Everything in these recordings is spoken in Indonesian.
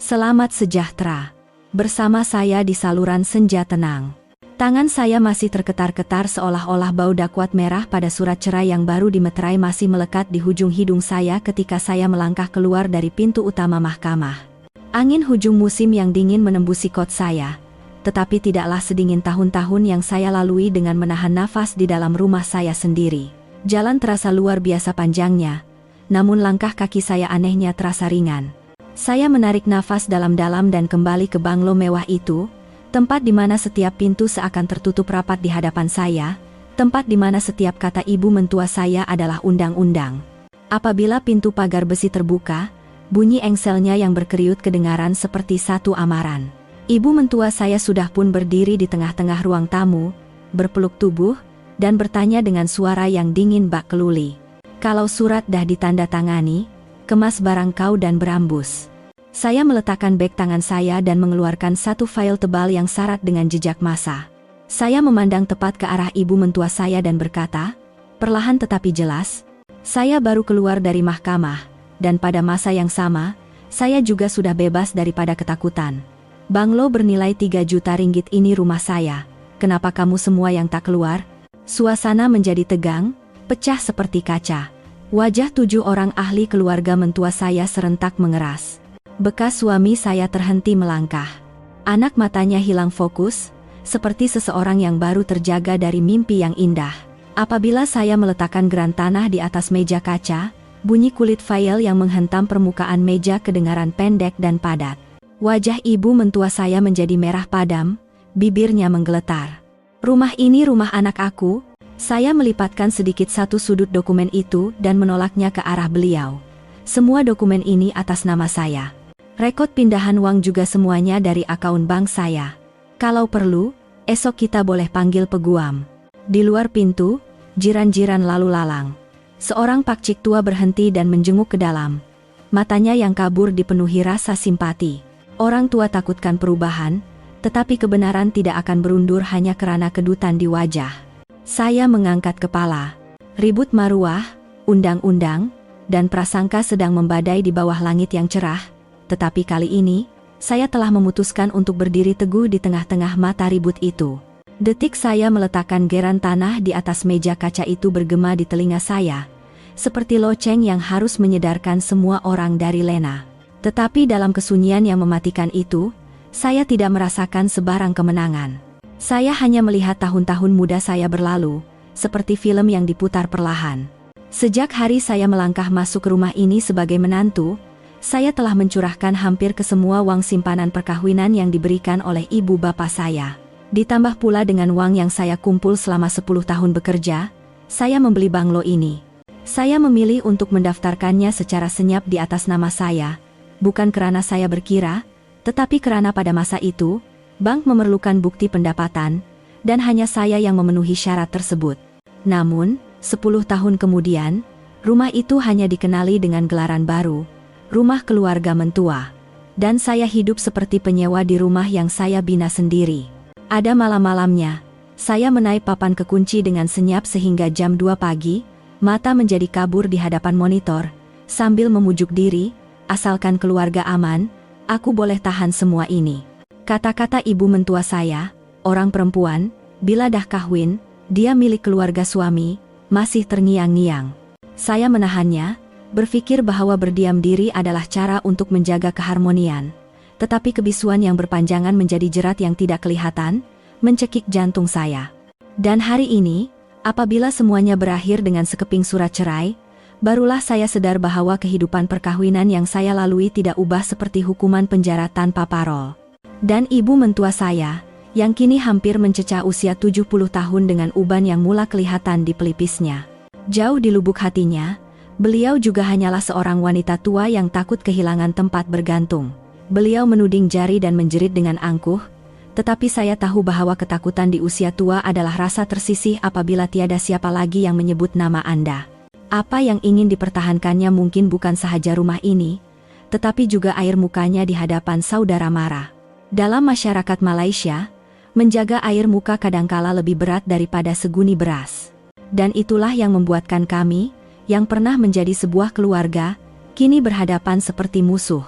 Selamat sejahtera. Bersama saya di saluran senja tenang. Tangan saya masih terketar-ketar seolah-olah bau dakwat merah pada surat cerai yang baru dimeterai masih melekat di hujung hidung saya ketika saya melangkah keluar dari pintu utama mahkamah. Angin hujung musim yang dingin menembusi kot saya, tetapi tidaklah sedingin tahun-tahun yang saya lalui dengan menahan nafas di dalam rumah saya sendiri. Jalan terasa luar biasa panjangnya, namun langkah kaki saya anehnya terasa ringan. Saya menarik nafas dalam-dalam dan kembali ke banglo mewah itu, tempat di mana setiap pintu seakan tertutup rapat di hadapan saya, tempat di mana setiap kata ibu mentua saya adalah undang-undang. Apabila pintu pagar besi terbuka, bunyi engselnya yang berkeriut kedengaran seperti satu amaran. Ibu mentua saya sudah pun berdiri di tengah-tengah ruang tamu, berpeluk tubuh, dan bertanya dengan suara yang dingin bak keluli. Kalau surat dah ditanda tangani, kemas barang kau dan berambus. Saya meletakkan beg tangan saya dan mengeluarkan satu file tebal yang syarat dengan jejak masa. Saya memandang tepat ke arah ibu mentua saya dan berkata, perlahan tetapi jelas, saya baru keluar dari mahkamah, dan pada masa yang sama, saya juga sudah bebas daripada ketakutan. Banglo bernilai 3 juta ringgit ini rumah saya, kenapa kamu semua yang tak keluar? Suasana menjadi tegang, pecah seperti kaca. Wajah 7 orang ahli keluarga mentua saya serentak mengeras. Bekas suami saya terhenti melangkah. Anak matanya hilang fokus, seperti seseorang yang baru terjaga dari mimpi yang indah. Apabila saya meletakkan geran tanah di atas meja kaca, bunyi kulit file yang menghentam permukaan meja kedengaran pendek dan padat. Wajah ibu mentua saya menjadi merah padam, bibirnya menggeletar. Rumah ini rumah anak aku. Saya melipatkan sedikit satu sudut dokumen itu dan menolaknya ke arah beliau. Semua dokumen ini atas nama saya. Rekod pindahan uang juga semuanya dari akaun bank saya. Kalau perlu, esok kita boleh panggil peguam. Di luar pintu, jiran-jiran lalu lalang. Seorang pakcik tua berhenti dan menjenguk ke dalam. Matanya yang kabur dipenuhi rasa simpati. Orang tua takutkan perubahan, tetapi kebenaran tidak akan berundur hanya karena kedutan di wajah. Saya mengangkat kepala. Ribut maruah, undang-undang, dan prasangka sedang membadai di bawah langit yang cerah, tetapi kali ini, saya telah memutuskan untuk berdiri teguh di tengah-tengah mata ribut itu. Detik saya meletakkan geran tanah di atas meja kaca itu bergema di telinga saya, seperti loceng yang harus menyedarkan semua orang dari lena. Tetapi dalam kesunyian yang mematikan itu, saya tidak merasakan sebarang kemenangan. Saya hanya melihat tahun-tahun muda saya berlalu, seperti film yang diputar perlahan. Sejak hari saya melangkah masuk ke rumah ini sebagai menantu, saya telah mencurahkan hampir ke semua uang simpanan perkawinan yang diberikan oleh ibu bapak saya. Ditambah pula dengan uang yang saya kumpul selama 10 tahun bekerja, saya membeli banglo ini. Saya memilih untuk mendaftarkannya secara senyap di atas nama saya, bukan karena saya berkira, tetapi karena pada masa itu, bank memerlukan bukti pendapatan, dan hanya saya yang memenuhi syarat tersebut. Namun, 10 tahun kemudian, rumah itu hanya dikenali dengan gelaran baru, rumah keluarga mentua. Dan saya hidup seperti penyewa di rumah yang saya bina sendiri. Ada malam-malamnya, saya menaip papan kekunci dengan senyap sehingga jam 2 pagi, mata menjadi kabur di hadapan monitor, sambil memujuk diri, asalkan keluarga aman, aku boleh tahan semua ini. Kata-kata ibu mentua saya, orang perempuan, bila dah kahwin, dia milik keluarga suami, masih terngiang-ngiang. Saya menahannya, berpikir bahwa berdiam diri adalah cara untuk menjaga keharmonian. Tetapi kebisuan yang berpanjangan menjadi jerat yang tidak kelihatan, mencekik jantung saya. Dan hari ini, apabila semuanya berakhir dengan sekeping surat cerai, barulah saya sadar bahwa kehidupan perkawinan yang saya lalui tidak ubah seperti hukuman penjara tanpa parol. Dan ibu mentua saya, yang kini hampir mencecah usia 70 tahun dengan uban yang mula kelihatan di pelipisnya. Jauh di lubuk hatinya, beliau juga hanyalah seorang wanita tua yang takut kehilangan tempat bergantung. Beliau menuding jari dan menjerit dengan angkuh, tetapi saya tahu bahwa ketakutan di usia tua adalah rasa tersisih apabila tiada siapa lagi yang menyebut nama Anda. Apa yang ingin dipertahankannya mungkin bukan sahaja rumah ini, tetapi juga air mukanya di hadapan saudara mara. Dalam masyarakat Malaysia, menjaga air muka kadangkala lebih berat daripada seguni beras. Dan itulah yang membuatkan kami, yang pernah menjadi sebuah keluarga, kini berhadapan seperti musuh.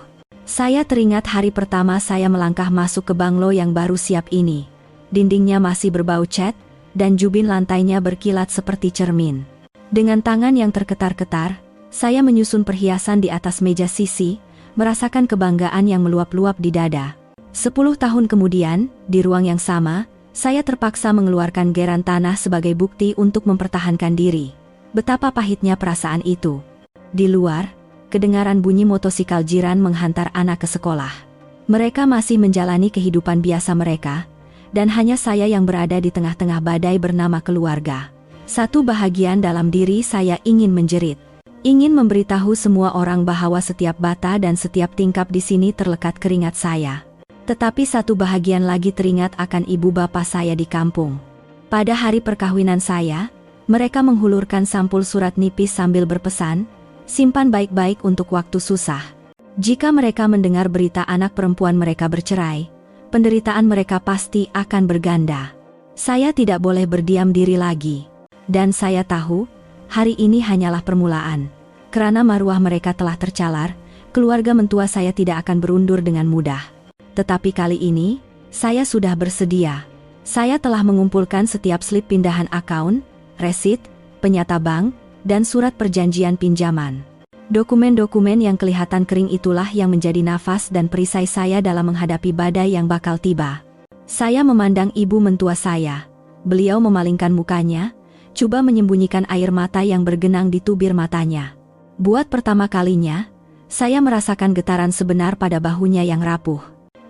Saya teringat hari pertama saya melangkah masuk ke banglo yang baru siap ini. Dindingnya masih berbau cat, dan jubin lantainya berkilat seperti cermin. Dengan tangan yang terketar-ketar, saya menyusun perhiasan di atas meja sisi, merasakan kebanggaan yang meluap-luap di dada. 10 tahun kemudian, di ruang yang sama, saya terpaksa mengeluarkan geran tanah sebagai bukti untuk mempertahankan diri. Betapa pahitnya perasaan itu. Di luar, kedengaran bunyi motosikal jiran menghantar anak ke sekolah. Mereka masih menjalani kehidupan biasa mereka, dan hanya saya yang berada di tengah-tengah badai bernama keluarga. Satu bahagian dalam diri saya ingin menjerit. Ingin memberitahu semua orang bahwa setiap bata dan setiap tingkap di sini terlekat keringat saya. Tetapi satu bahagian lagi teringat akan ibu bapa saya di kampung. Pada hari perkawinan saya, mereka menghulurkan sampul surat nipis sambil berpesan, simpan baik-baik untuk waktu susah. Jika mereka mendengar berita anak perempuan mereka bercerai, penderitaan mereka pasti akan berganda. Saya tidak boleh berdiam diri lagi. Dan saya tahu, hari ini hanyalah permulaan. Kerana maruah mereka telah tercalar, keluarga mentua saya tidak akan berundur dengan mudah. Tetapi kali ini, saya sudah bersedia. Saya telah mengumpulkan setiap slip pindahan akaun, resit, penyata bank, dan surat perjanjian pinjaman. Dokumen-dokumen yang kelihatan kering itulah yang menjadi nafas dan perisai saya dalam menghadapi badai yang bakal tiba. Saya memandang ibu mentua saya. Beliau memalingkan mukanya, coba menyembunyikan air mata yang bergenang di tubir matanya. Buat pertama kalinya, saya merasakan getaran sebenar pada bahunya yang rapuh.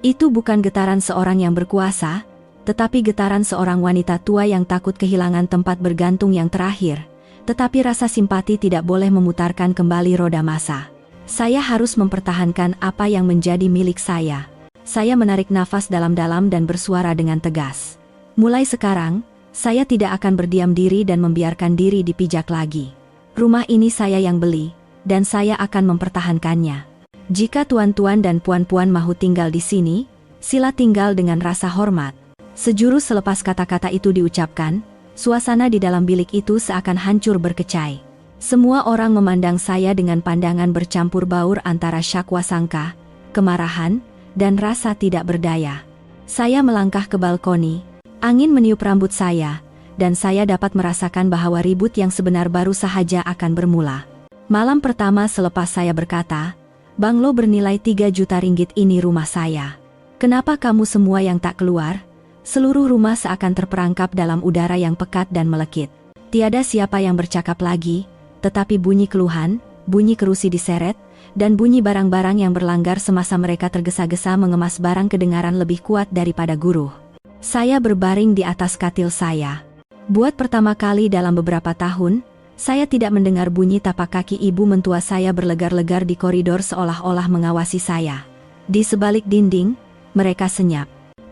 Itu bukan getaran seorang yang berkuasa, tetapi getaran seorang wanita tua yang takut kehilangan tempat bergantung yang terakhir. Tetapi rasa simpati tidak boleh memutarkan kembali roda masa. Saya harus mempertahankan apa yang menjadi milik saya. Saya menarik nafas dalam-dalam dan bersuara dengan tegas. Mulai sekarang, saya tidak akan berdiam diri dan membiarkan diri dipijak lagi. Rumah ini saya yang beli, dan saya akan mempertahankannya. Jika tuan-tuan dan puan-puan mahu tinggal di sini, sila tinggal dengan rasa hormat. Sejurus selepas kata-kata itu diucapkan, suasana di dalam bilik itu seakan hancur berkecai. Semua orang memandang saya dengan pandangan bercampur baur antara syakwasangka, kemarahan, dan rasa tidak berdaya. Saya melangkah ke balkoni, angin meniup rambut saya, dan saya dapat merasakan bahwa ribut yang sebenar baru sahaja akan bermula. Malam pertama selepas saya berkata, "Banglo bernilai 3 juta ringgit ini rumah saya. Kenapa kamu semua yang tak keluar?" Seluruh rumah seakan terperangkap dalam udara yang pekat dan melekit. Tiada siapa yang bercakap lagi, tetapi bunyi keluhan, bunyi kerusi diseret, dan bunyi barang-barang yang berlanggar semasa mereka tergesa-gesa mengemas barang kedengaran lebih kuat daripada guruh. Saya berbaring di atas katil saya. Buat pertama kali dalam beberapa tahun, saya tidak mendengar bunyi tapak kaki ibu mentua saya berlegar-legar di koridor seolah-olah mengawasi saya. Di sebalik dinding, mereka senyap.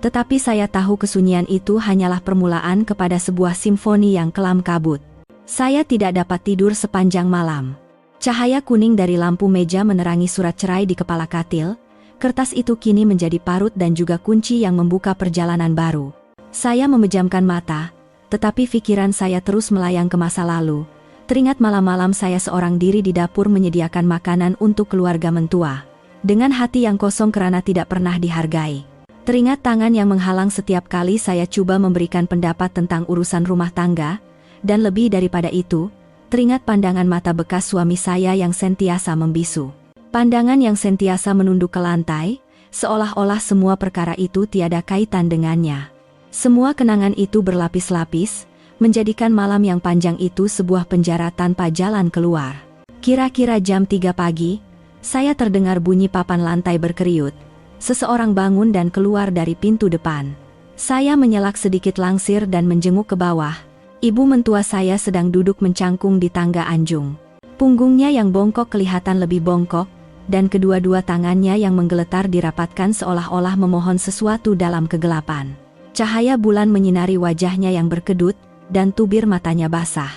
Tetapi saya tahu kesunyian itu hanyalah permulaan kepada sebuah simfoni yang kelam kabut. Saya tidak dapat tidur sepanjang malam. Cahaya kuning dari lampu meja menerangi surat cerai di kepala katil. Kertas itu kini menjadi parut dan juga kunci yang membuka perjalanan baru. Saya memejamkan mata, tetapi pikiran saya terus melayang ke masa lalu. Teringat malam-malam saya seorang diri di dapur menyediakan makanan untuk keluarga mentua. Dengan hati yang kosong karena tidak pernah dihargai. Teringat tangan yang menghalang setiap kali saya coba memberikan pendapat tentang urusan rumah tangga, dan lebih daripada itu, teringat pandangan mata bekas suami saya yang sentiasa membisu. Pandangan yang sentiasa menunduk ke lantai, seolah-olah semua perkara itu tiada kaitan dengannya. Semua kenangan itu berlapis-lapis, menjadikan malam yang panjang itu sebuah penjara tanpa jalan keluar. Kira-kira jam 3 pagi, saya terdengar bunyi papan lantai berkeriut. Seseorang bangun dan keluar dari pintu depan. Saya menyelak sedikit langsir dan menjenguk ke bawah. Ibu mentua saya sedang duduk mencangkung di tangga anjung. Punggungnya yang bongkok kelihatan lebih bongkok, dan kedua-dua tangannya yang menggeletar dirapatkan seolah-olah memohon sesuatu dalam kegelapan. Cahaya bulan menyinari wajahnya yang berkedut, dan tubir matanya basah.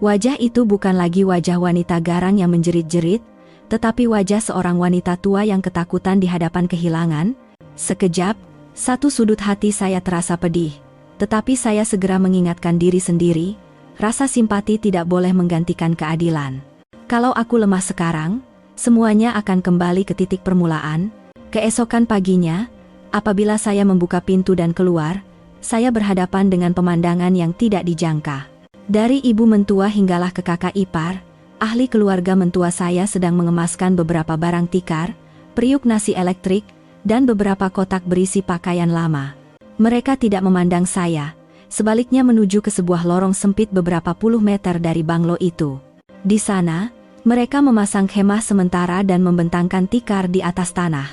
Wajah itu bukan lagi wajah wanita garang yang menjerit-jerit, tetapi wajah seorang wanita tua yang ketakutan di hadapan kehilangan. Sekejap, satu sudut hati saya terasa pedih. Tetapi saya segera mengingatkan diri sendiri, rasa simpati tidak boleh menggantikan keadilan. Kalau aku lemah sekarang, semuanya akan kembali ke titik permulaan, Keesokan paginya, apabila saya membuka pintu dan keluar, saya berhadapan dengan pemandangan yang tidak dijangka. Dari ibu mentua hinggalah ke kakak ipar, ahli keluarga mentua saya sedang mengemaskan beberapa barang tikar, periuk nasi elektrik, dan beberapa kotak berisi pakaian lama. Mereka tidak memandang saya, sebaliknya menuju ke sebuah lorong sempit beberapa puluh meter dari banglo itu. Di sana, mereka memasang kemah sementara dan membentangkan tikar di atas tanah.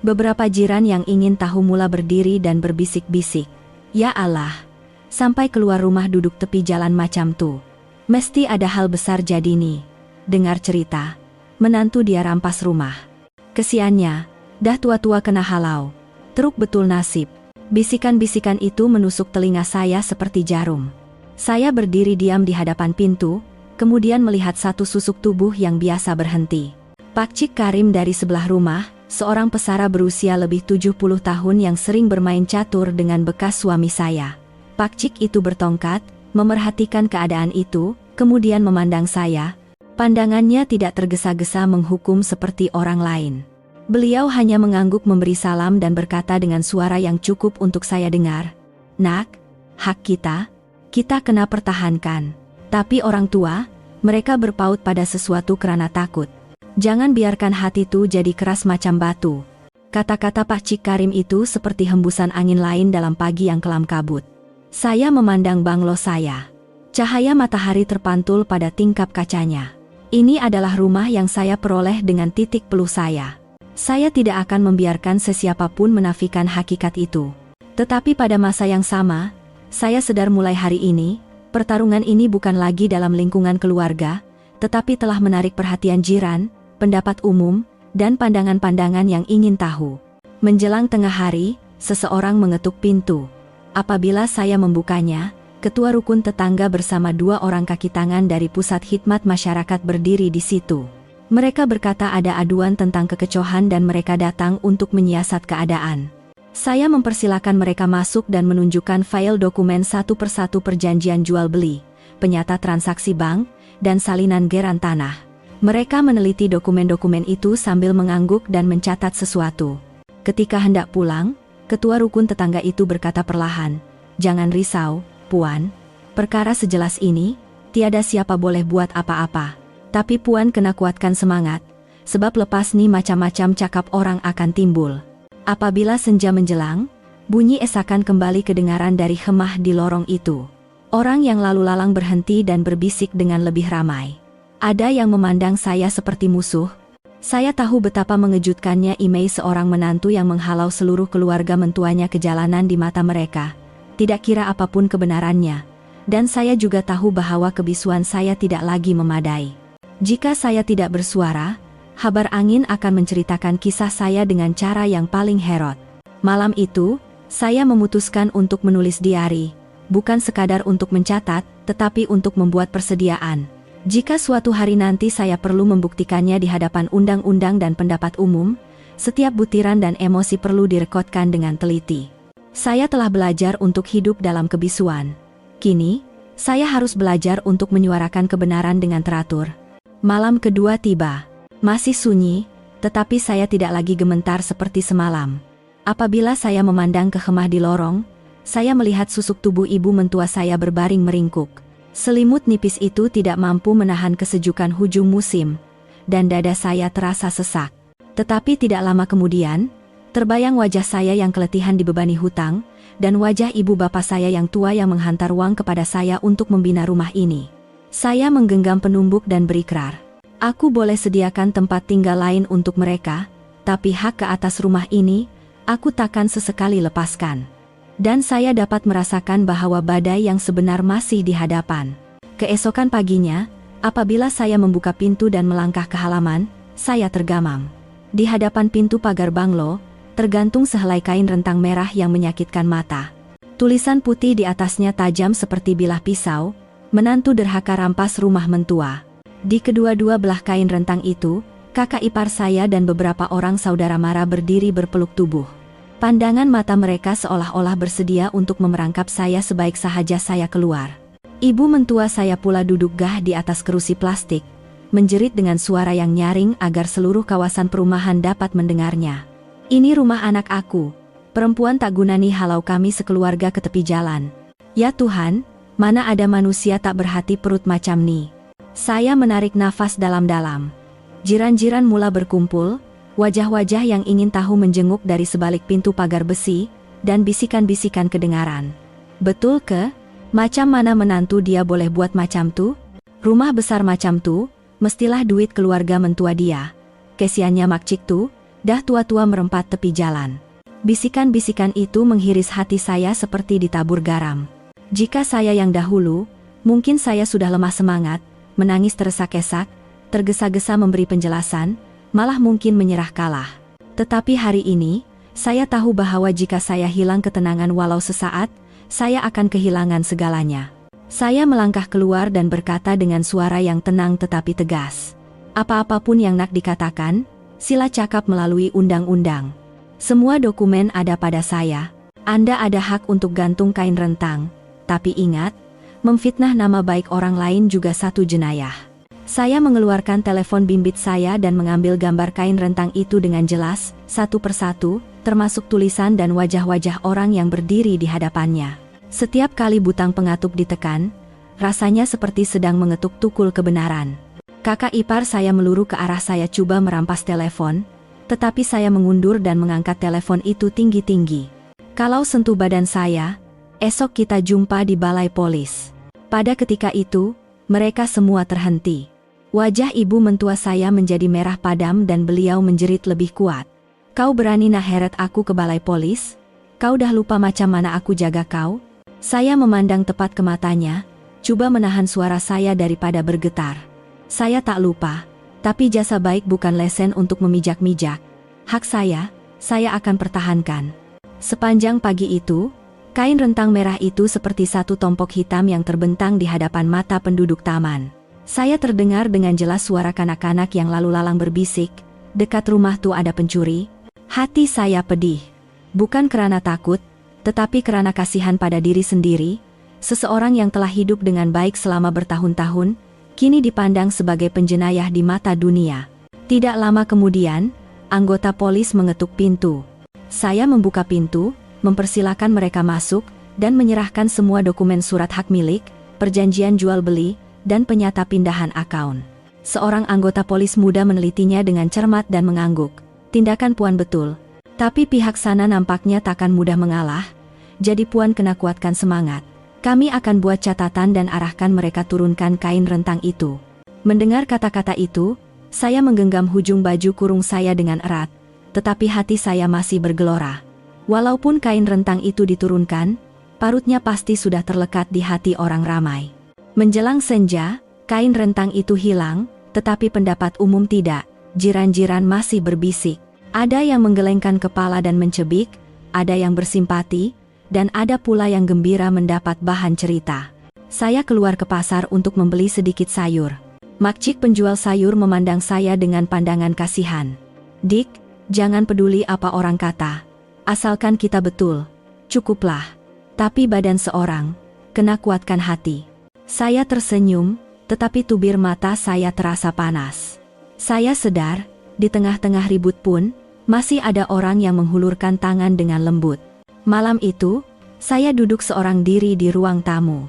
Beberapa jiran yang ingin tahu mula berdiri dan berbisik-bisik. Ya Allah, sampai keluar rumah duduk tepi jalan macam tuh. Mesti ada hal besar jadi nih. Dengar cerita, menantu dia rampas rumah. Kesiannya, dah tua-tua kena halau. Teruk betul nasib. Bisikan-bisikan itu menusuk telinga saya seperti jarum. Saya berdiri diam di hadapan pintu, kemudian melihat satu susuk tubuh yang biasa berhenti. Pak Cik Karim dari sebelah rumah, seorang pesara berusia lebih 70 tahun yang sering bermain catur dengan bekas suami saya. Pak Cik itu bertongkat, memerhatikan keadaan itu, kemudian memandang saya. Pandangannya tidak tergesa-gesa menghukum seperti orang lain. Beliau hanya mengangguk memberi salam dan berkata dengan suara yang cukup untuk saya dengar. Nak, hak kita kena pertahankan. Tapi orang tua, mereka berpaut pada sesuatu karena takut. Jangan biarkan hati itu jadi keras macam batu. Kata-kata Pak Cik Karim itu seperti hembusan angin lain dalam pagi yang kelam kabut. Saya memandang banglo saya. Cahaya matahari terpantul pada tingkap kacanya. Ini adalah rumah yang saya peroleh dengan titik peluh saya. Saya tidak akan membiarkan sesiapapun menafikan hakikat itu. Tetapi pada masa yang sama, saya sadar mulai hari ini, pertarungan ini bukan lagi dalam lingkungan keluarga, tetapi telah menarik perhatian jiran, pendapat umum, dan pandangan-pandangan yang ingin tahu. Menjelang tengah hari, seseorang mengetuk pintu. Apabila saya membukanya, ketua rukun tetangga bersama 2 orang kaki tangan dari pusat khidmat masyarakat berdiri di situ. Mereka berkata ada aduan tentang kekecohan dan mereka datang untuk menyiasat keadaan. Saya mempersilakan mereka masuk dan menunjukkan file dokumen satu persatu perjanjian jual-beli, penyata transaksi bank, dan salinan geran tanah. Mereka meneliti dokumen-dokumen itu sambil mengangguk dan mencatat sesuatu. Ketika hendak pulang, ketua rukun tetangga itu berkata perlahan, "Jangan risau, Puan. Perkara sejelas ini, tiada siapa boleh buat apa-apa. Tapi Puan kena kuatkan semangat, sebab lepas nih macam-macam cakap orang akan timbul." Apabila senja menjelang, bunyi esakan kembali kedengaran dari khemah di lorong itu. Orang yang lalu lalang berhenti dan berbisik dengan lebih ramai. Ada yang memandang saya seperti musuh. Saya tahu betapa mengejutkannya imei seorang menantu yang menghalau seluruh keluarga mentuanya ke jalanan di mata mereka. Tidak kira apapun kebenarannya. Dan saya juga tahu bahwa kebisuan saya tidak lagi memadai. Jika saya tidak bersuara, Habar Angin akan menceritakan kisah saya dengan cara yang paling herot. Malam itu, saya memutuskan untuk menulis diari. Bukan sekadar untuk mencatat, tetapi untuk membuat persediaan. Jika suatu hari nanti saya perlu membuktikannya di hadapan undang-undang dan pendapat umum, setiap butiran dan emosi perlu direkodkan dengan teliti. Saya telah belajar untuk hidup dalam kebisuan. Kini, saya harus belajar untuk menyuarakan kebenaran dengan teratur. Malam kedua tiba. Masih sunyi, tetapi saya tidak lagi gemetar seperti semalam. Apabila saya memandang ke khemah di lorong, saya melihat susuk tubuh ibu mentua saya berbaring meringkuk. Selimut nipis itu tidak mampu menahan kesejukan hujung musim, dan dada saya terasa sesak. Tetapi tidak lama kemudian, terbayang wajah saya yang keletihan dibebani hutang, dan wajah ibu bapak saya yang tua yang menghantar uang kepada saya untuk membina rumah ini. Saya menggenggam penumbuk dan berikrar. Aku boleh sediakan tempat tinggal lain untuk mereka, tapi hak ke atas rumah ini, aku takkan sesekali lepaskan. Dan saya dapat merasakan bahwa badai yang sebenar masih di hadapan. Keesokan paginya, apabila saya membuka pintu dan melangkah ke halaman, saya tergamam. Di hadapan pintu pagar banglo, tergantung sehelai kain rentang merah yang menyakitkan mata. Tulisan putih di atasnya tajam seperti bilah pisau, menantu derhaka rampas rumah mentua. Di kedua-dua belah kain rentang itu, kakak ipar saya dan beberapa orang saudara mara berdiri berpeluk tubuh. Pandangan mata mereka seolah-olah bersedia untuk memerangkap saya sebaik sahaja saya keluar. Ibu mentua saya pula duduk gah di atas kerusi plastik, menjerit dengan suara yang nyaring agar seluruh kawasan perumahan dapat mendengarnya. Ini rumah anak aku. Perempuan tak gunani halau kami sekeluarga ke tepi jalan. Ya Tuhan, mana ada manusia tak berhati perut macam ni. Saya menarik nafas dalam-dalam. Jiran-jiran mula berkumpul, wajah-wajah yang ingin tahu menjenguk dari sebalik pintu pagar besi, dan bisikan-bisikan kedengaran. Betul ke? Macam mana menantu dia boleh buat macam tu? Rumah besar macam tu, mestilah duit keluarga mentua dia. Kesiannya makcik tu, dah tua-tua merempat tepi jalan. Bisikan-bisikan itu menghiris hati saya seperti ditabur garam. Jika saya yang dahulu, mungkin saya sudah lemah semangat, menangis terdesak-desak, tergesa-gesa memberi penjelasan, malah mungkin menyerah kalah. Tetapi hari ini, saya tahu bahwa jika saya hilang ketenangan walau sesaat, saya akan kehilangan segalanya. Saya melangkah keluar dan berkata dengan suara yang tenang tetapi tegas. Apa-apapun yang nak dikatakan, sila cakap melalui undang-undang. Semua dokumen ada pada saya. Anda ada hak untuk gantung kain rentang. Tapi ingat, memfitnah nama baik orang lain juga satu jenayah. Saya mengeluarkan telepon bimbit saya dan mengambil gambar kain rentang itu dengan jelas, satu persatu, termasuk tulisan dan wajah-wajah orang yang berdiri di hadapannya. Setiap kali butang pengatup ditekan, rasanya seperti sedang mengetuk tukul kebenaran. Kakak ipar saya meluru ke arah saya coba merampas telepon, tetapi saya mengundur dan mengangkat telepon itu tinggi-tinggi. Kalau sentuh badan saya, esok kita jumpa di balai polis. Pada ketika itu, mereka semua terhenti. Wajah ibu mentua saya menjadi merah padam dan beliau menjerit lebih kuat. Kau berani nak heret aku ke balai polis? Kau dah lupa macam mana aku jaga kau? Saya memandang tepat ke matanya, coba menahan suara saya daripada bergetar. Saya tak lupa, tapi jasa baik bukan lesen untuk memijak-mijak. Hak saya akan pertahankan. Sepanjang pagi itu, kain rentang merah itu seperti satu tompok hitam yang terbentang di hadapan mata penduduk taman. Saya terdengar dengan jelas suara kanak-kanak yang lalu lalang berbisik, dekat rumah tu ada pencuri. Hati saya pedih. Bukan karena takut, tetapi karena kasihan pada diri sendiri. Seseorang yang telah hidup dengan baik selama bertahun-tahun, kini dipandang sebagai penjenayah di mata dunia. Tidak lama kemudian, anggota polis mengetuk pintu. Saya membuka pintu, mempersilakan mereka masuk, dan menyerahkan semua dokumen surat hak milik, perjanjian jual-beli, dan penyata pindahan akaun. Seorang anggota polis muda menelitinya dengan cermat dan mengangguk. Tindakan Puan betul. Tapi pihak sana nampaknya takkan mudah mengalah, jadi Puan kena kuatkan semangat. Kami akan buat catatan dan arahkan mereka turunkan kain rentang itu. Mendengar kata-kata itu, saya menggenggam hujung baju kurung saya dengan erat, tetapi hati saya masih bergelora. Walaupun kain rentang itu diturunkan, parutnya pasti sudah terlekat di hati orang ramai. Menjelang senja, kain rentang itu hilang, tetapi pendapat umum tidak. Jiran-jiran masih berbisik. Ada yang menggelengkan kepala dan mencebik, ada yang bersimpati, dan ada pula yang gembira mendapat bahan cerita. Saya keluar ke pasar untuk membeli sedikit sayur. Makcik penjual sayur memandang saya dengan pandangan kasihan. Dik, jangan peduli apa orang kata. Asalkan kita betul, cukuplah. Tapi badan seorang, kena kuatkan hati. Saya tersenyum, tetapi tubir mata saya terasa panas. Saya sedar, di tengah-tengah ribut pun, masih ada orang yang menghulurkan tangan dengan lembut. Malam itu, saya duduk seorang diri di ruang tamu.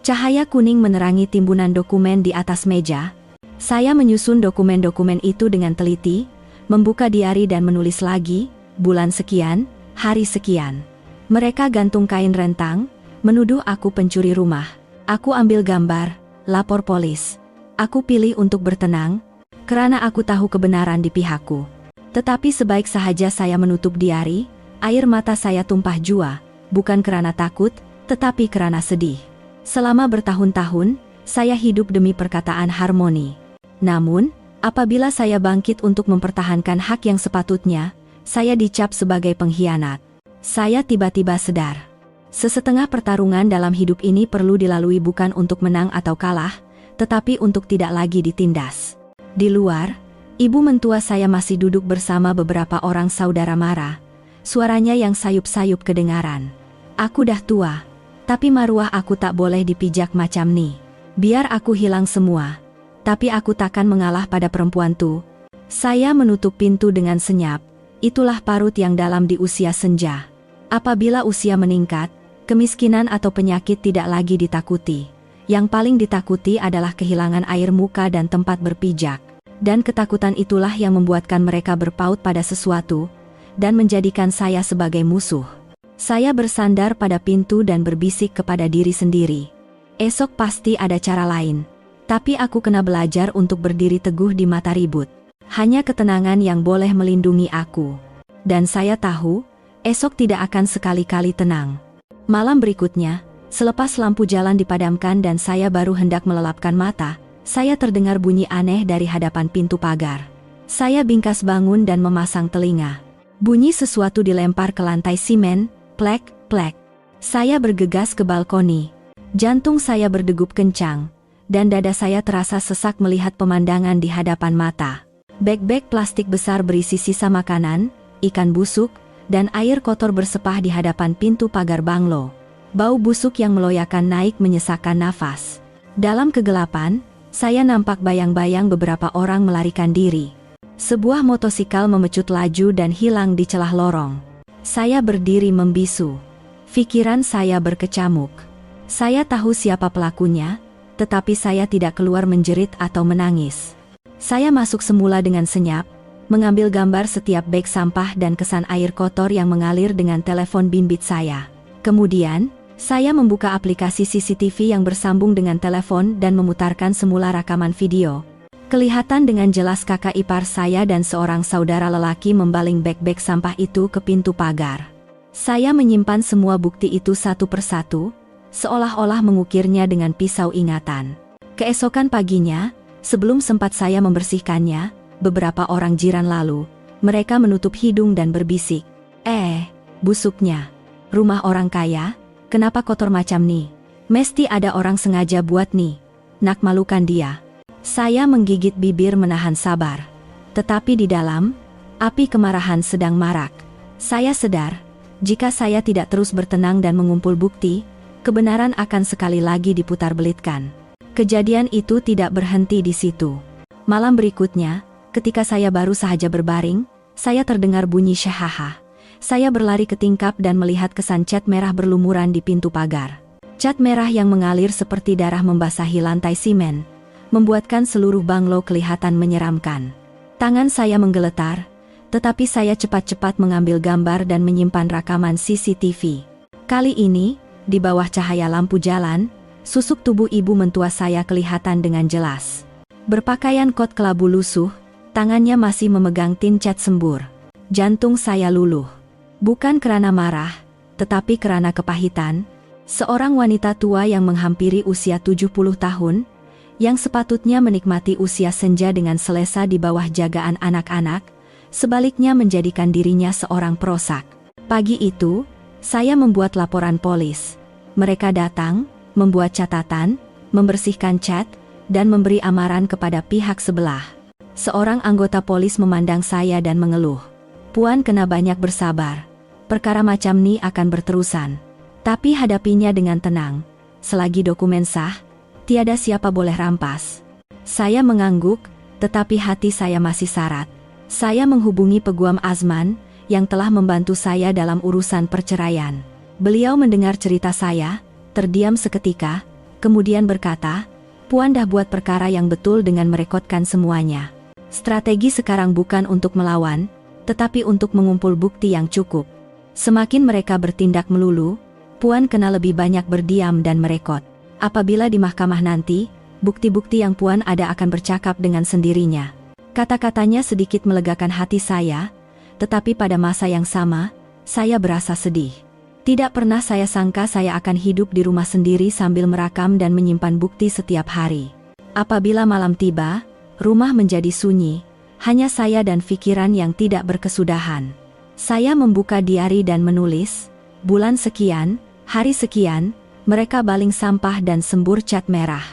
Cahaya kuning menerangi timbunan dokumen di atas meja. Saya menyusun dokumen-dokumen itu dengan teliti, membuka diari dan menulis lagi, bulan sekian, hari sekian. Mereka gantung kain rentang, menuduh aku pencuri rumah. Aku ambil gambar, lapor polis. Aku pilih untuk bertenang, karena aku tahu kebenaran di pihakku. Tetapi sebaik sahaja saya menutup diari, air mata saya tumpah jua, bukan karena takut, tetapi karena sedih. Selama bertahun-tahun, saya hidup demi perkataan harmoni. Namun, apabila saya bangkit untuk mempertahankan hak yang sepatutnya, saya dicap sebagai pengkhianat. Saya tiba-tiba sadar. Sesetengah pertarungan dalam hidup ini perlu dilalui bukan untuk menang atau kalah, tetapi untuk tidak lagi ditindas. Di luar, ibu mentua saya masih duduk bersama beberapa orang saudara mara. Suaranya yang sayup-sayup kedengaran. Aku dah tua, tapi maruah aku tak boleh dipijak macam ni. Biar aku hilang semua, tapi aku takkan mengalah pada perempuan tu. Saya menutup pintu dengan senyap. Itulah parut yang dalam di usia senja. Apabila usia meningkat, kemiskinan atau penyakit tidak lagi ditakuti. Yang paling ditakuti adalah kehilangan air muka dan tempat berpijak. Dan ketakutan itulah yang membuatkan mereka berpaut pada sesuatu, dan menjadikan saya sebagai musuh. Saya bersandar pada pintu dan berbisik kepada diri sendiri. Esok pasti ada cara lain. Tapi aku kena belajar untuk berdiri teguh di mata ribut. Hanya ketenangan yang boleh melindungi aku. Dan saya tahu, esok tidak akan sekali-kali tenang. Malam berikutnya, selepas lampu jalan dipadamkan dan saya baru hendak melelapkan mata, saya terdengar bunyi aneh dari hadapan pintu pagar. Saya bingkas bangun dan memasang telinga. Bunyi sesuatu dilempar ke lantai simen, plek, plek. Saya bergegas ke balkoni. Jantung saya berdegup kencang, dan dada saya terasa sesak melihat pemandangan di hadapan mata. Beg-beg plastik besar berisi sisa makanan, ikan busuk, dan air kotor bersepah di hadapan pintu pagar banglo. Bau busuk yang meloyakan naik menyesakkan nafas. Dalam kegelapan, saya nampak bayang-bayang beberapa orang melarikan diri. Sebuah motosikal memecut laju dan hilang di celah lorong. Saya berdiri membisu. Pikiran saya berkecamuk. Saya tahu siapa pelakunya, tetapi saya tidak keluar menjerit atau menangis. Saya masuk semula dengan senyap, mengambil gambar setiap beg sampah dan kesan air kotor yang mengalir dengan telepon bimbit saya. Kemudian, saya membuka aplikasi CCTV yang bersambung dengan telepon dan memutarkan semula rekaman video. Kelihatan dengan jelas kakak ipar saya dan seorang saudara lelaki membaling beg-beg sampah itu ke pintu pagar. Saya menyimpan semua bukti itu satu persatu, seolah-olah mengukirnya dengan pisau ingatan. Keesokan paginya, sebelum sempat saya membersihkannya, beberapa orang jiran lalu, mereka menutup hidung dan berbisik. Busuknya. Rumah orang kaya, kenapa kotor macam nih? Mesti ada orang sengaja buat nih. Nak malukan dia. Saya menggigit bibir menahan sabar. Tetapi di dalam, api kemarahan sedang marak. Saya sadar, jika saya tidak terus bertenang dan mengumpul bukti, kebenaran akan sekali lagi diputar-belitkan. Kejadian itu tidak berhenti di situ. Malam berikutnya, ketika saya baru saja berbaring, saya terdengar bunyi syahaha. Saya berlari ke tingkap dan melihat kesan cat merah berlumuran di pintu pagar. Cat merah yang mengalir seperti darah membasahi lantai simen, membuatkan seluruh banglo kelihatan menyeramkan. Tangan saya menggeletar, tetapi saya cepat-cepat mengambil gambar dan menyimpan rekaman CCTV. Kali ini, di bawah cahaya lampu jalan, susuk tubuh ibu mentua saya kelihatan dengan jelas. Berpakaian kot kelabu lusuh, tangannya masih memegang tin cat sembur. Jantung saya luluh. Bukan karena marah, tetapi karena kepahitan. Seorang wanita tua yang menghampiri usia 70 tahun, yang sepatutnya menikmati usia senja dengan selesa di bawah jagaan anak-anak, sebaliknya menjadikan dirinya seorang perosak. Pagi itu, saya membuat laporan polis. Mereka datang, membuat catatan, membersihkan cat, dan memberi amaran kepada pihak sebelah. Seorang anggota polis memandang saya dan mengeluh. Puan kena banyak bersabar. Perkara macam ni akan berterusan. Tapi hadapinya dengan tenang. Selagi dokumen sah, tiada siapa boleh rampas. Saya mengangguk, tetapi hati saya masih sarat. Saya menghubungi Peguam Azman, yang telah membantu saya dalam urusan perceraian. Beliau mendengar cerita saya, terdiam seketika, kemudian berkata, Puan dah buat perkara yang betul dengan merekodkan semuanya. Strategi sekarang bukan untuk melawan, tetapi untuk mengumpul bukti yang cukup. Semakin mereka bertindak melulu, Puan kena lebih banyak berdiam dan merekod. Apabila di mahkamah nanti, bukti-bukti yang Puan ada akan bercakap dengan sendirinya. Kata-katanya sedikit melegakan hati saya, tetapi pada masa yang sama, saya berasa sedih. Tidak pernah saya sangka saya akan hidup di rumah sendiri sambil merakam dan menyimpan bukti setiap hari. Apabila malam tiba, rumah menjadi sunyi, hanya saya dan pikiran yang tidak berkesudahan. Saya membuka diari dan menulis, bulan sekian, hari sekian, mereka baling sampah dan sembur cat merah.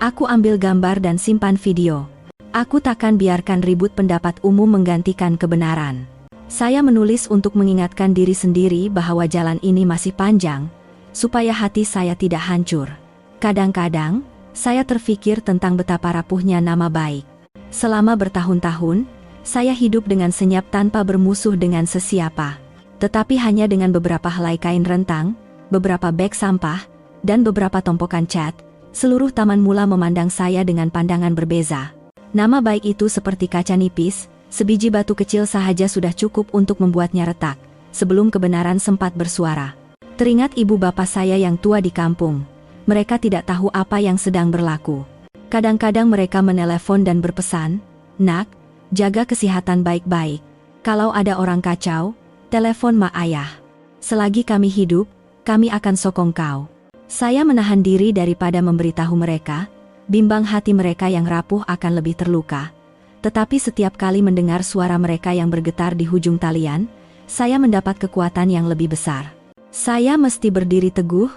Aku ambil gambar dan simpan video. Aku takkan biarkan ribut pendapat umum menggantikan kebenaran. Saya menulis untuk mengingatkan diri sendiri bahwa jalan ini masih panjang, supaya hati saya tidak hancur. Kadang-kadang, saya terfikir tentang betapa rapuhnya nama baik. Selama bertahun-tahun, Saya hidup dengan senyap tanpa bermusuh dengan sesiapa. Tetapi hanya dengan beberapa helai kain rentang, beberapa beg sampah, dan beberapa tompokan cat, seluruh taman mula memandang saya dengan pandangan berbeza. Nama baik itu seperti kaca nipis, sebiji batu kecil sahaja sudah cukup untuk membuatnya retak, sebelum kebenaran sempat bersuara. Teringat ibu bapak saya yang tua di kampung. Mereka tidak tahu apa yang sedang berlaku. Kadang-kadang mereka menelepon dan berpesan, "Nak, jaga kesehatan baik-baik. Kalau ada orang kacau, telepon mak ayah. Selagi kami hidup, kami akan sokong kau." Saya menahan diri daripada memberitahu mereka, bimbang hati mereka yang rapuh akan lebih terluka. Tetapi setiap kali mendengar suara mereka yang bergetar di hujung talian, saya mendapat kekuatan yang lebih besar. Saya mesti berdiri teguh,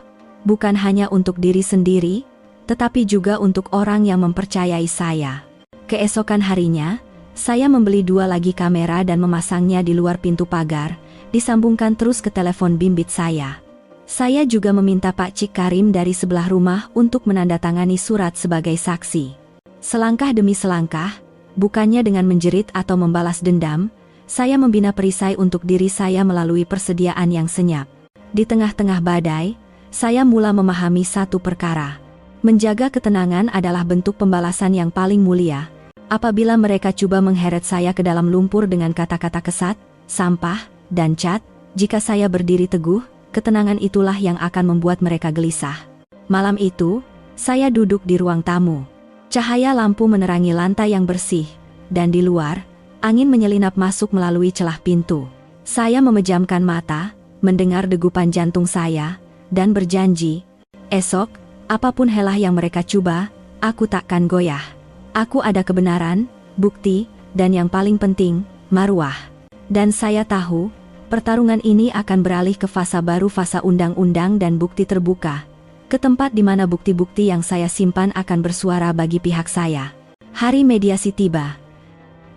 bukan hanya untuk diri sendiri, tetapi juga untuk orang yang mempercayai saya. Keesokan harinya, saya membeli 2 lagi kamera dan memasangnya di luar pintu pagar, disambungkan terus ke telepon bimbit saya. Saya juga meminta Pak Cik Karim dari sebelah rumah untuk menandatangani surat sebagai saksi. Selangkah demi selangkah, bukannya dengan menjerit atau membalas dendam, saya membina perisai untuk diri saya melalui persediaan yang senyap. Di tengah-tengah badai, saya mula memahami satu perkara. Menjaga ketenangan adalah bentuk pembalasan yang paling mulia. Apabila mereka coba mengheret saya ke dalam lumpur dengan kata-kata kesat, sampah, dan cat, jika saya berdiri teguh, ketenangan itulah yang akan membuat mereka gelisah. Malam itu, saya duduk di ruang tamu. Cahaya lampu menerangi lantai yang bersih, dan di luar, angin menyelinap masuk melalui celah pintu. Saya memejamkan mata, mendengar degupan jantung saya, dan berjanji, esok, apapun helah yang mereka coba, aku takkan goyah. Aku ada kebenaran, bukti, dan yang paling penting, maruah. Dan saya tahu, pertarungan ini akan beralih ke fasa baru, fasa undang-undang dan bukti terbuka. Ke tempat di mana bukti-bukti yang saya simpan akan bersuara bagi pihak saya. Hari mediasi tiba.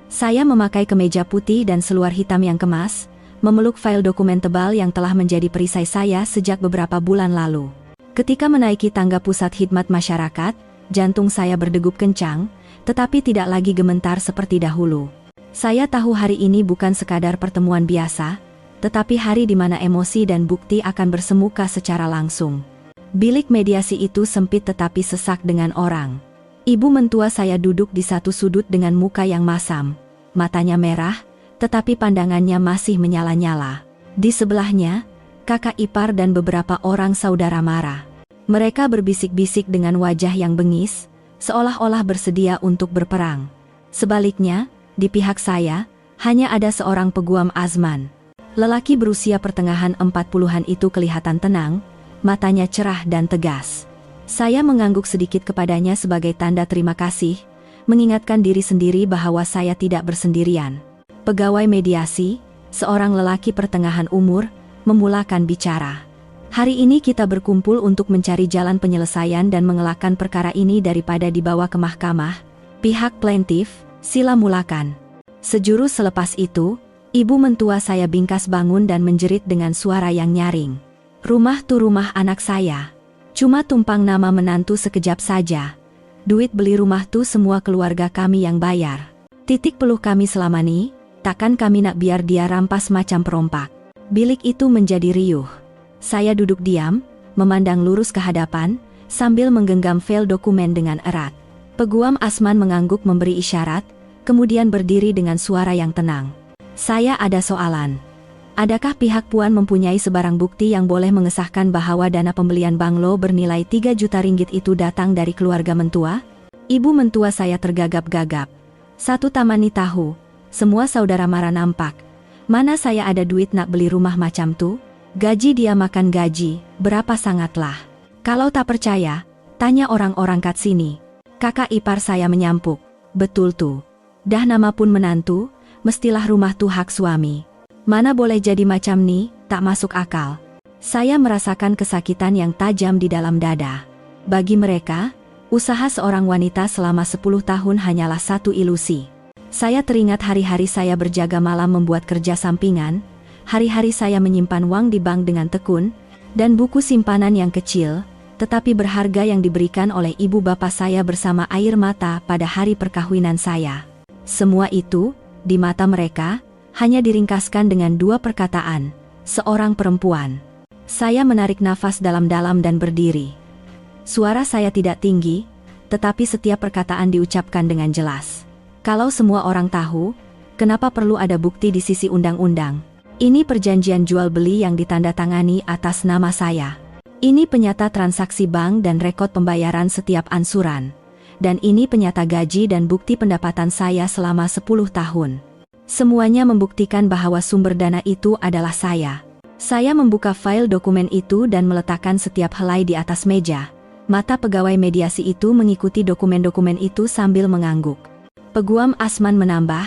Saya memakai kemeja putih dan seluar hitam yang kemas, memeluk file dokumen tebal yang telah menjadi perisai saya sejak beberapa bulan lalu. Ketika menaiki tangga pusat khidmat masyarakat, jantung saya berdegup kencang, tetapi tidak lagi gemetar seperti dahulu. Saya tahu hari ini bukan sekadar pertemuan biasa, tetapi hari di mana emosi dan bukti akan bersemuka secara langsung. Bilik mediasi itu sempit tetapi sesak dengan orang. Ibu mentua saya duduk di satu sudut dengan muka yang masam. Matanya merah, tetapi pandangannya masih menyala-nyala. Di sebelahnya, kakak ipar dan beberapa orang saudara mara. Mereka berbisik-bisik dengan wajah yang bengis, seolah-olah bersedia untuk berperang. Sebaliknya, di pihak saya, hanya ada seorang peguam Azman. Lelaki berusia pertengahan 40-an itu kelihatan tenang, matanya cerah dan tegas. Saya mengangguk sedikit kepadanya sebagai tanda terima kasih, mengingatkan diri sendiri bahwa saya tidak bersendirian. Pegawai mediasi, seorang lelaki pertengahan umur, memulakan bicara. Hari ini kita berkumpul untuk mencari jalan penyelesaian dan mengelakkan perkara ini daripada dibawa ke mahkamah. Pihak plaintiff, sila mulakan. Sejurus selepas itu, ibu mentua saya bingkas bangun dan menjerit dengan suara yang nyaring. Rumah tuh rumah anak saya. Cuma tumpang nama menantu sekejap saja. Duit beli rumah tuh semua keluarga kami yang bayar. Titik peluh kami selama ini, takkan kami nak biar dia rampas macam perompak. Bilik itu menjadi riuh. Saya duduk diam, memandang lurus ke hadapan, sambil menggenggam file dokumen dengan erat. Peguam Azman mengangguk memberi isyarat, kemudian berdiri dengan suara yang tenang. Saya ada soalan. Adakah pihak Puan mempunyai sebarang bukti yang boleh mengesahkan bahwa dana pembelian banglo bernilai 3 juta ringgit itu datang dari keluarga mentua? Ibu mentua saya tergagap-gagap. Satu tamani tahu, semua saudara mara nampak. Mana saya ada duit nak beli rumah macam tu? Gaji dia makan gaji, berapa sangatlah. Kalau tak percaya, tanya orang-orang kat sini. Kakak ipar saya menyampuk. Betul tuh. Dah nama pun menantu, mestilah rumah tuh hak suami. Mana boleh jadi macam ni, tak masuk akal. Saya merasakan kesakitan yang tajam di dalam dada. Bagi mereka, usaha seorang wanita selama 10 tahun hanyalah satu ilusi. Saya teringat hari-hari saya berjaga malam membuat kerja sampingan, hari-hari saya menyimpan uang di bank dengan tekun, dan buku simpanan yang kecil, tetapi berharga yang diberikan oleh ibu bapak saya bersama air mata pada hari perkawinan saya. Semua itu, Di mata mereka, hanya diringkaskan dengan dua perkataan, seorang perempuan. Saya menarik nafas dalam-dalam dan berdiri. Suara saya tidak tinggi, tetapi setiap perkataan diucapkan dengan jelas. Kalau semua orang tahu, kenapa perlu ada bukti di sisi undang-undang? Ini perjanjian jual-beli yang ditandatangani atas nama saya. Ini penyata transaksi bank dan rekod pembayaran setiap ansuran. Dan ini penyata gaji dan bukti pendapatan saya selama 10 tahun. Semuanya membuktikan bahwa sumber dana itu adalah saya. Saya membuka file dokumen itu dan meletakkan setiap helai di atas meja. Mata pegawai mediasi itu mengikuti dokumen-dokumen itu sambil mengangguk. Peguam Asman menambah,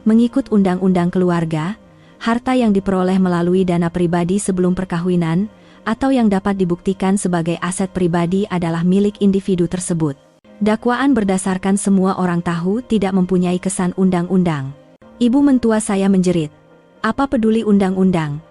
mengikut undang-undang keluarga, harta yang diperoleh melalui dana pribadi sebelum perkawinan, atau yang dapat dibuktikan sebagai aset pribadi adalah milik individu tersebut. Dakwaan berdasarkan semua orang tahu tidak mempunyai kesan undang-undang. Ibu mentua saya menjerit. Apa peduli undang-undang?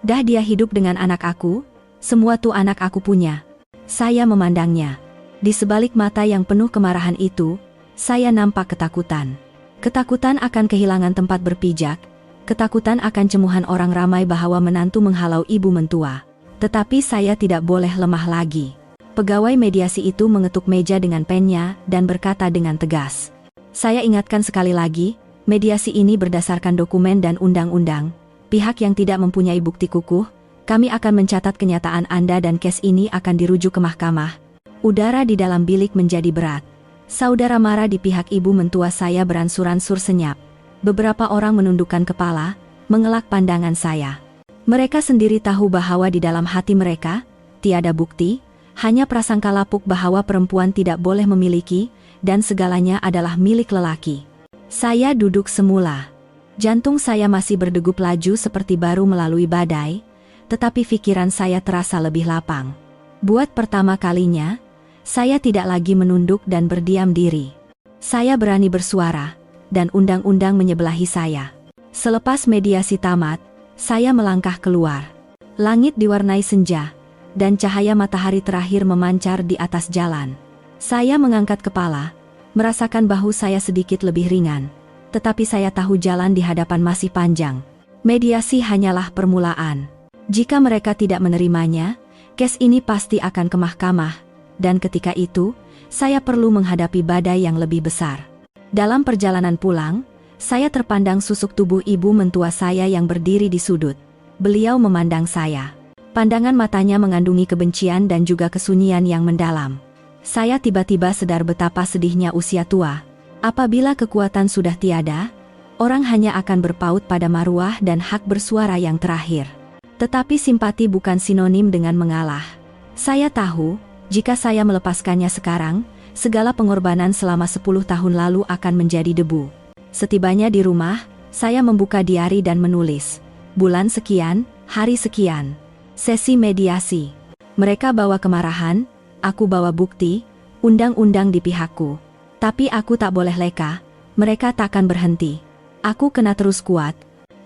Dah dia hidup dengan anak aku, semua tuh anak aku punya. Saya memandangnya. Di sebalik mata yang penuh kemarahan itu, saya nampak ketakutan. Ketakutan akan kehilangan tempat berpijak, ketakutan akan cemuhan orang ramai bahwa menantu menghalau ibu mentua. Tetapi saya tidak boleh lemah lagi. Pegawai mediasi itu mengetuk meja dengan pennya dan berkata dengan tegas. Saya ingatkan sekali lagi, mediasi ini berdasarkan dokumen dan undang-undang. Pihak yang tidak mempunyai bukti kukuh, kami akan mencatat kenyataan Anda dan kes ini akan dirujuk ke mahkamah. Udara di dalam bilik menjadi berat. Saudara Mara di pihak ibu mentua saya beransur-ansur senyap. Beberapa orang menundukkan kepala, mengelak pandangan saya. Mereka sendiri tahu bahwa di dalam hati mereka, tiada bukti, hanya prasangka lapuk bahwa perempuan tidak boleh memiliki, dan segalanya adalah milik lelaki. Saya duduk semula. Jantung saya masih berdegup laju seperti baru melalui badai, tetapi pikiran saya terasa lebih lapang. Buat pertama kalinya, saya tidak lagi menunduk dan berdiam diri. Saya berani bersuara, dan undang-undang menyebelahi saya. Selepas mediasi tamat, saya melangkah keluar. Langit diwarnai senja, dan cahaya matahari terakhir memancar di atas jalan. Saya mengangkat kepala, merasakan bahu saya sedikit lebih ringan. Tetapi saya tahu jalan di hadapan masih panjang. Mediasi hanyalah permulaan. Jika mereka tidak menerimanya, kes ini pasti akan ke mahkamah. Dan ketika itu, saya perlu menghadapi badai yang lebih besar. Dalam perjalanan pulang, saya terpandang susuk tubuh ibu mentua saya yang berdiri di sudut. Beliau memandang saya. Pandangan matanya mengandungi kebencian dan juga kesunyian yang mendalam. Saya tiba-tiba sadar betapa sedihnya usia tua. Apabila kekuatan sudah tiada, orang hanya akan berpaut pada maruah dan hak bersuara yang terakhir. Tetapi simpati bukan sinonim dengan mengalah. Saya tahu, jika saya melepaskannya sekarang, segala pengorbanan selama 10 tahun lalu akan menjadi debu. Setibanya di rumah, saya membuka diari dan menulis. Bulan sekian, hari sekian. Sesi mediasi. Mereka bawa kemarahan, aku bawa bukti, undang-undang di pihakku. Tapi aku tak boleh leka, mereka takkan berhenti. Aku kena terus kuat.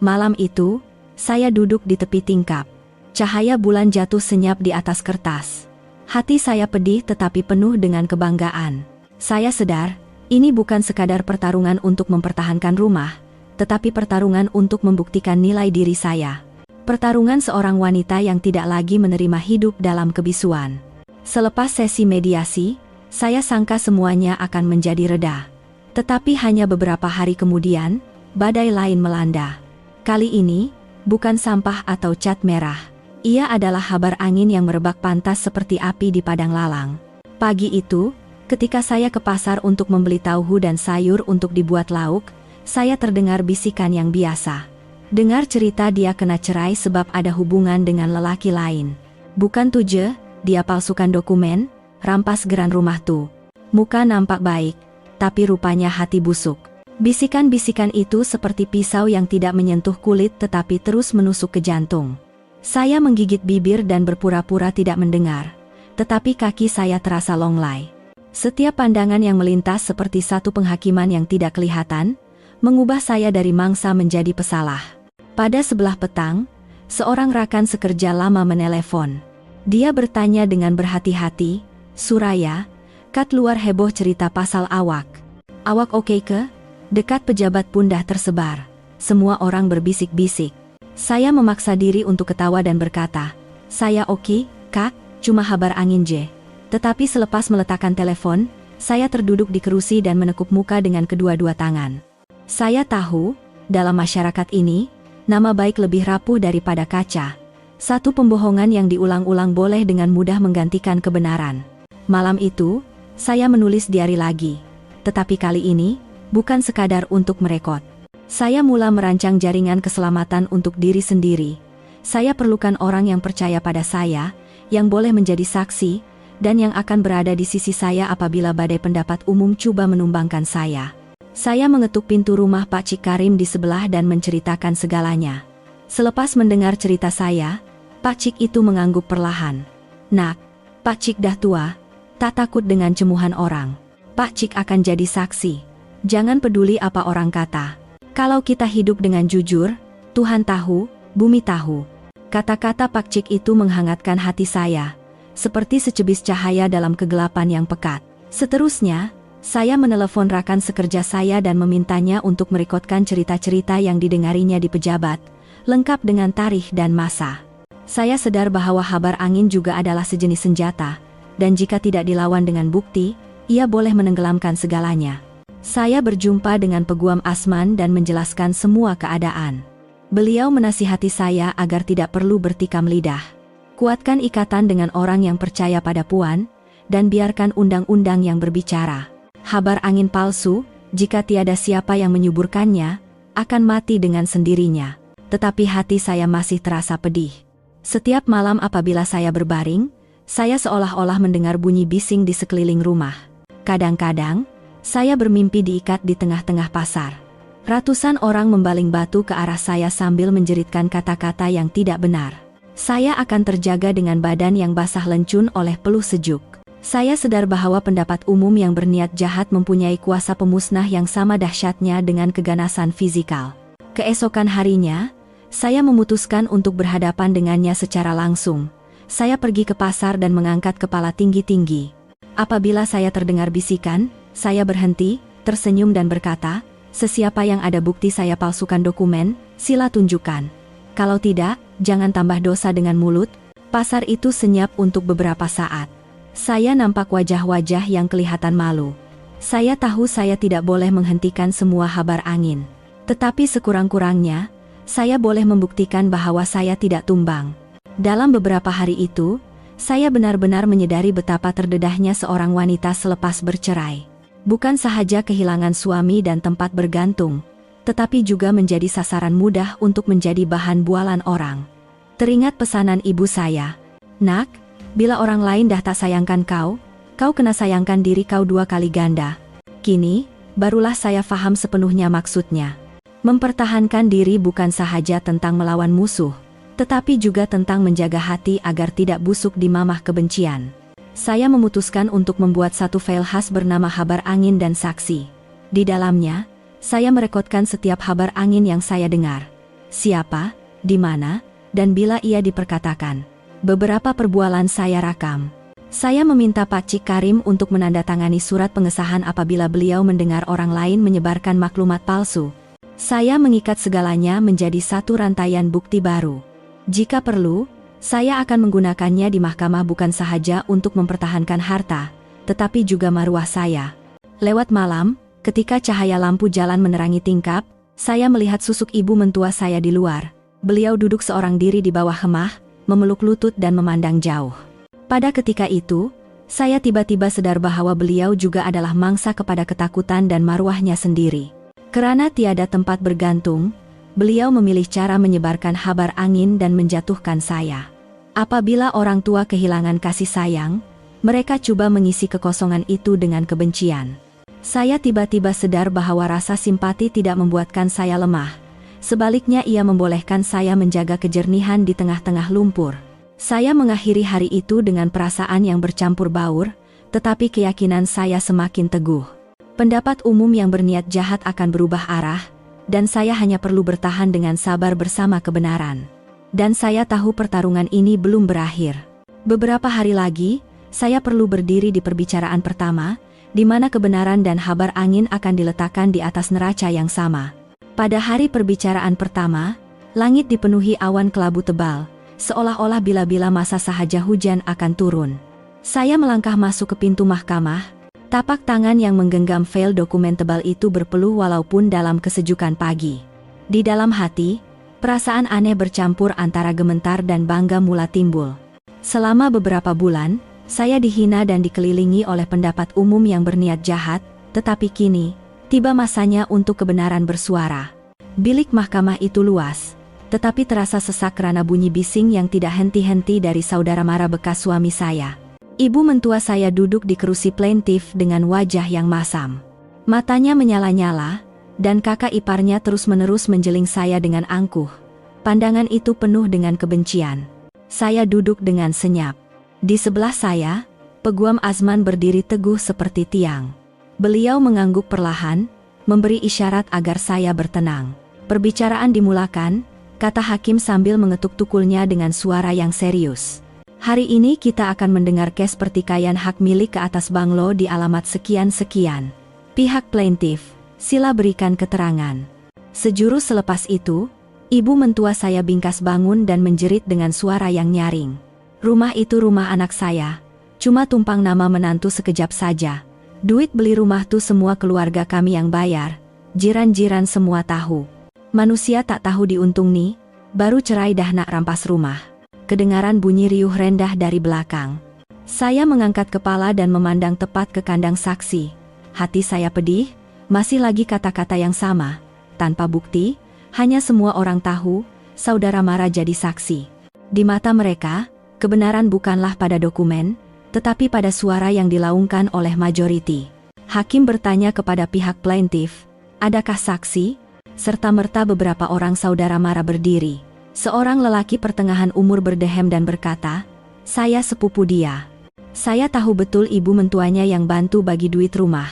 Malam itu, saya duduk di tepi tingkap. Cahaya bulan jatuh senyap di atas kertas. Hati saya pedih tetapi penuh dengan kebanggaan. Saya sadar, ini bukan sekadar pertarungan untuk mempertahankan rumah, tetapi pertarungan untuk membuktikan nilai diri saya. Pertarungan seorang wanita yang tidak lagi menerima hidup dalam kebisuan. Selepas sesi mediasi, saya sangka semuanya akan menjadi reda. Tetapi hanya beberapa hari kemudian, badai lain melanda. Kali ini, bukan sampah atau cat merah. Ia adalah habar angin yang merebak pantas seperti api di padang lalang. Pagi itu, ketika saya ke pasar untuk membeli tauhu dan sayur untuk dibuat lauk, saya terdengar bisikan yang biasa. Dengar cerita dia kena cerai sebab ada hubungan dengan lelaki lain. Bukan tuje, dia palsukan dokumen, rampas geran rumah tuh. Muka nampak baik, tapi rupanya hati busuk. Bisikan-bisikan itu seperti pisau yang tidak menyentuh kulit tetapi terus menusuk ke jantung. Saya menggigit bibir dan berpura-pura tidak mendengar. Tetapi kaki saya terasa longlai. Setiap pandangan yang melintas seperti satu penghakiman yang tidak kelihatan, mengubah saya dari mangsa menjadi pesalah. Pada sebelah petang, seorang rakan sekerja lama menelepon. Dia bertanya dengan berhati-hati, "Suraya, kat luar heboh cerita pasal awak. Awak oke ke?" Dekat pejabat pun dah tersebar. Semua orang berbisik-bisik. Saya memaksa diri untuk ketawa dan berkata, "Saya oke, Kak, cuma habar angin je." Tetapi selepas meletakkan telepon, saya terduduk di kerusi dan menekuk muka dengan kedua-dua tangan. Saya tahu, dalam masyarakat ini, nama baik lebih rapuh daripada kaca. Satu pembohongan yang diulang-ulang boleh dengan mudah menggantikan kebenaran. Malam itu, saya menulis diari lagi. Tetapi kali ini, bukan sekadar untuk merekod. Saya mula merancang jaringan keselamatan untuk diri sendiri. Saya perlukan orang yang percaya pada saya, yang boleh menjadi saksi, dan yang akan berada di sisi saya apabila badai pendapat umum coba menumbangkan saya. Saya mengetuk pintu rumah Pak Cik Karim di sebelah dan menceritakan segalanya. Selepas mendengar cerita saya, Pak Cik itu mengangguk perlahan. "Nak, Pak Cik dah tua, tak takut dengan cemuhan orang. Pak Cik akan jadi saksi. Jangan peduli apa orang kata. Kalau kita hidup dengan jujur, Tuhan tahu, bumi tahu." Kata-kata Pak Cik itu menghangatkan hati saya, seperti secebis cahaya dalam kegelapan yang pekat. Seterusnya, saya menelepon rakan sekerja saya dan memintanya untuk merekodkan cerita-cerita yang didengarinya di pejabat, lengkap dengan tarikh dan masa. Saya sadar bahwa habar angin juga adalah sejenis senjata, dan jika tidak dilawan dengan bukti, ia boleh menenggelamkan segalanya. Saya berjumpa dengan Peguam Asman dan menjelaskan semua keadaan. Beliau menasihati saya agar tidak perlu bertikam lidah. Kuatkan ikatan dengan orang yang percaya pada Puan, dan biarkan undang-undang yang berbicara. Habar angin palsu, jika tiada siapa yang menyuburkannya, akan mati dengan sendirinya. Tetapi hati saya masih terasa pedih. Setiap malam apabila saya berbaring, saya seolah-olah mendengar bunyi bising di sekeliling rumah. Kadang-kadang, saya bermimpi diikat di tengah-tengah pasar. Ratusan orang membaling batu ke arah saya sambil menjeritkan kata-kata yang tidak benar. Saya akan terjaga dengan badan yang basah lencun oleh peluh sejuk. Saya sadar bahwa pendapat umum yang berniat jahat mempunyai kuasa pemusnah yang sama dahsyatnya dengan keganasan fisikal. Keesokan harinya, saya memutuskan untuk berhadapan dengannya secara langsung. Saya pergi ke pasar dan mengangkat kepala tinggi-tinggi. Apabila saya terdengar bisikan, saya berhenti, tersenyum dan berkata, "Sesiapa yang ada bukti saya palsukan dokumen, sila tunjukkan. Kalau tidak, jangan tambah dosa dengan mulut." Pasar itu senyap untuk beberapa saat. Saya nampak wajah-wajah yang kelihatan malu. Saya tahu saya tidak boleh menghentikan semua habar angin. Tetapi sekurang-kurangnya, saya boleh membuktikan bahwa saya tidak tumbang. Dalam beberapa hari itu, saya benar-benar menyadari betapa terdedahnya seorang wanita selepas bercerai. Bukan sahaja kehilangan suami dan tempat bergantung, tetapi juga menjadi sasaran mudah untuk menjadi bahan bualan orang. Teringat pesanan ibu saya, "Nak, bila orang lain dah tak sayangkan kau, kau kena sayangkan diri kau 2 kali ganda." Kini, barulah saya faham sepenuhnya maksudnya. Mempertahankan diri bukan sahaja tentang melawan musuh, tetapi juga tentang menjaga hati agar tidak busuk di mamah kebencian. Saya memutuskan untuk membuat satu file khas bernama Habar Angin dan Saksi. Di dalamnya, saya merekodkan setiap habar angin yang saya dengar. Siapa, di mana, dan bila ia diperkatakan. Beberapa perbualan saya rakam. Saya meminta Pak Cik Karim untuk menandatangani surat pengesahan apabila beliau mendengar orang lain menyebarkan maklumat palsu. Saya mengikat segalanya menjadi satu rantaian bukti baru. Jika perlu, saya akan menggunakannya di mahkamah bukan sahaja untuk mempertahankan harta, tetapi juga maruah saya. Lewat malam, ketika cahaya lampu jalan menerangi tingkap, saya melihat susuk ibu mentua saya di luar. Beliau duduk seorang diri di bawah hemah, memeluk lutut dan memandang jauh. Pada ketika itu, saya tiba-tiba sadar bahwa beliau juga adalah mangsa kepada ketakutan dan maruahnya sendiri. Kerana tiada tempat bergantung, beliau memilih cara menyebarkan habar angin dan menjatuhkan saya. Apabila orang tua kehilangan kasih sayang, mereka coba mengisi kekosongan itu dengan kebencian. Saya tiba-tiba sadar bahwa rasa simpati tidak membuatkan saya lemah. Sebaliknya ia membolehkan saya menjaga kejernihan di tengah-tengah lumpur. Saya mengakhiri hari itu dengan perasaan yang bercampur baur, tetapi keyakinan saya semakin teguh. Pendapat umum yang berniat jahat akan berubah arah, dan saya hanya perlu bertahan dengan sabar bersama kebenaran. Dan saya tahu pertarungan ini belum berakhir. Beberapa hari lagi, saya perlu berdiri di perbicaraan pertama, di mana kebenaran dan habar angin akan diletakkan di atas neraca yang sama. Pada hari perbicaraan pertama, langit dipenuhi awan kelabu tebal, seolah-olah bila-bila masa sahaja hujan akan turun. Saya melangkah masuk ke pintu mahkamah, tapak tangan yang menggenggam fail dokumen tebal itu berpeluh walaupun dalam kesejukan pagi. Di dalam hati, perasaan aneh bercampur antara gemetar dan bangga mula timbul. Selama beberapa bulan, saya dihina dan dikelilingi oleh pendapat umum yang berniat jahat, tetapi kini, tiba masanya untuk kebenaran bersuara. Bilik mahkamah itu luas, tetapi terasa sesak karena bunyi bising yang tidak henti-henti dari saudara mara bekas suami saya. Ibu mentua saya duduk di kerusi plaintiff dengan wajah yang masam. Matanya menyala-nyala, dan kakak iparnya terus-menerus menjeling saya dengan angkuh. Pandangan itu penuh dengan kebencian. Saya duduk dengan senyap. Di sebelah saya, Peguam Azman berdiri teguh seperti tiang. Beliau mengangguk perlahan, memberi isyarat agar saya bertenang. Perbicaraan dimulakan, kata hakim sambil mengetuk tukulnya dengan suara yang serius. Hari ini kita akan mendengar kes pertikaian hak milik ke atas banglo di alamat sekian-sekian. Pihak plaintiff, sila berikan keterangan. Sejurus selepas itu, ibu mentua saya bingkas bangun dan menjerit dengan suara yang nyaring. Rumah itu rumah anak saya, cuma tumpang nama menantu sekejap saja. Duit beli rumah tuh semua keluarga kami yang bayar, jiran-jiran semua tahu. Manusia tak tahu diuntung nih, baru cerai dah nak rampas rumah. Kedengaran bunyi riuh rendah dari belakang. Saya mengangkat kepala dan memandang tepat ke kandang saksi. Hati saya pedih, masih lagi kata-kata yang sama, tanpa bukti. Hanya semua orang tahu, saudara Mara jadi saksi. Di mata mereka, kebenaran bukanlah pada dokumen, tetapi pada suara yang dilaungkan oleh majoriti. Hakim bertanya kepada pihak plaintiff, adakah saksi? Serta-merta beberapa orang saudara Mara berdiri. Seorang lelaki pertengahan umur berdehem dan berkata, saya sepupu dia. Saya tahu betul ibu mentuanya yang bantu bagi duit rumah.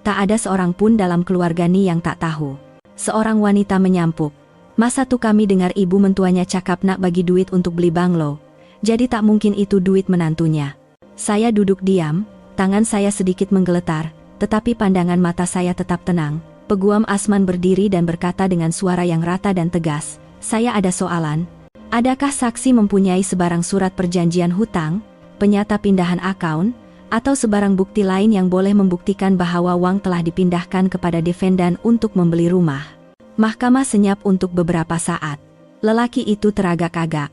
Tak ada seorang pun dalam keluarga ni yang tak tahu. Seorang wanita menyampuk. Masa tuh kami dengar ibu mentuanya cakap nak bagi duit untuk beli banglo. Jadi tak mungkin itu duit menantunya. Saya duduk diam, tangan saya sedikit menggeletar, tetapi pandangan mata saya tetap tenang. Peguam Azman berdiri dan berkata dengan suara yang rata dan tegas, saya ada soalan. Adakah saksi mempunyai sebarang surat perjanjian hutang, penyata pindahan akaun, atau sebarang bukti lain yang boleh membuktikan bahwa uang telah dipindahkan kepada defendan untuk membeli rumah? Mahkamah senyap untuk beberapa saat. Lelaki itu teragak-agak.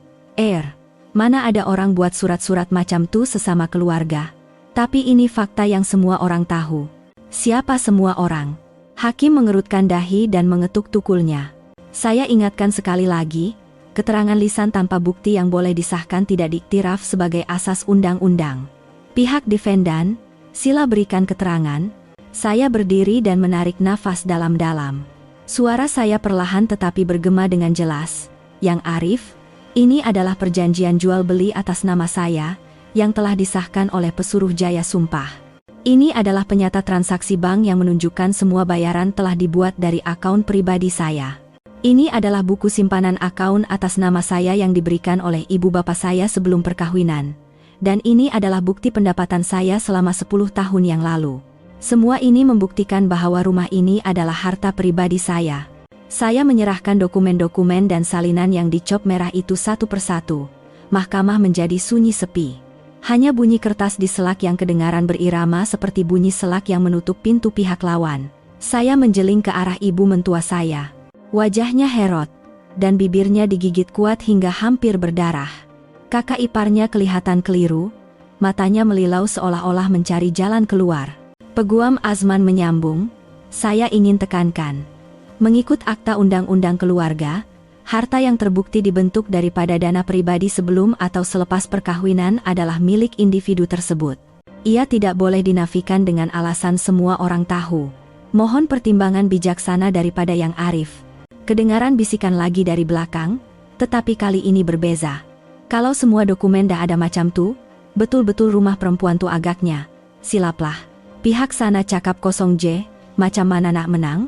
Mana ada orang buat surat-surat macam tuh sesama keluarga? Tapi ini fakta yang semua orang tahu. Siapa semua orang? Hakim mengerutkan dahi dan mengetuk tukulnya. Saya ingatkan sekali lagi, keterangan lisan tanpa bukti yang boleh disahkan tidak diiktiraf sebagai asas undang-undang. Pihak defendan, sila berikan keterangan. Saya berdiri dan menarik nafas dalam-dalam. Suara saya perlahan tetapi bergema dengan jelas. Yang Arif, ini adalah perjanjian jual beli atas nama saya, yang telah disahkan oleh Pesuruh Jaya Sumpah. Ini adalah penyata transaksi bank yang menunjukkan semua bayaran telah dibuat dari akaun pribadi saya. Ini adalah buku simpanan akaun atas nama saya yang diberikan oleh ibu bapak saya sebelum perkawinan. Dan ini adalah bukti pendapatan saya selama 10 tahun yang lalu. Semua ini membuktikan bahwa rumah ini adalah harta pribadi saya. Saya menyerahkan dokumen-dokumen dan salinan yang dicop merah itu satu persatu. Mahkamah menjadi sunyi sepi. Hanya bunyi kertas di selak yang kedengaran berirama seperti bunyi selak yang menutup pintu pihak lawan. Saya menjeling ke arah ibu mentua saya. Wajahnya herot, dan bibirnya digigit kuat hingga hampir berdarah. Kakak iparnya kelihatan keliru, matanya melilau seolah-olah mencari jalan keluar. Peguam Azman menyambung, saya ingin tekankan. Mengikut akta undang-undang keluarga, harta yang terbukti dibentuk daripada dana pribadi sebelum atau selepas perkawinan adalah milik individu tersebut. Ia tidak boleh dinafikan dengan alasan semua orang tahu. Mohon pertimbangan bijaksana daripada Yang Arif. Kedengaran bisikan lagi dari belakang, tetapi kali ini berbeza. Kalau semua dokumen dah ada macam tuh, betul-betul rumah perempuan tuh agaknya. Silaplah. Pihak sana cakap kosong macam mana nak menang?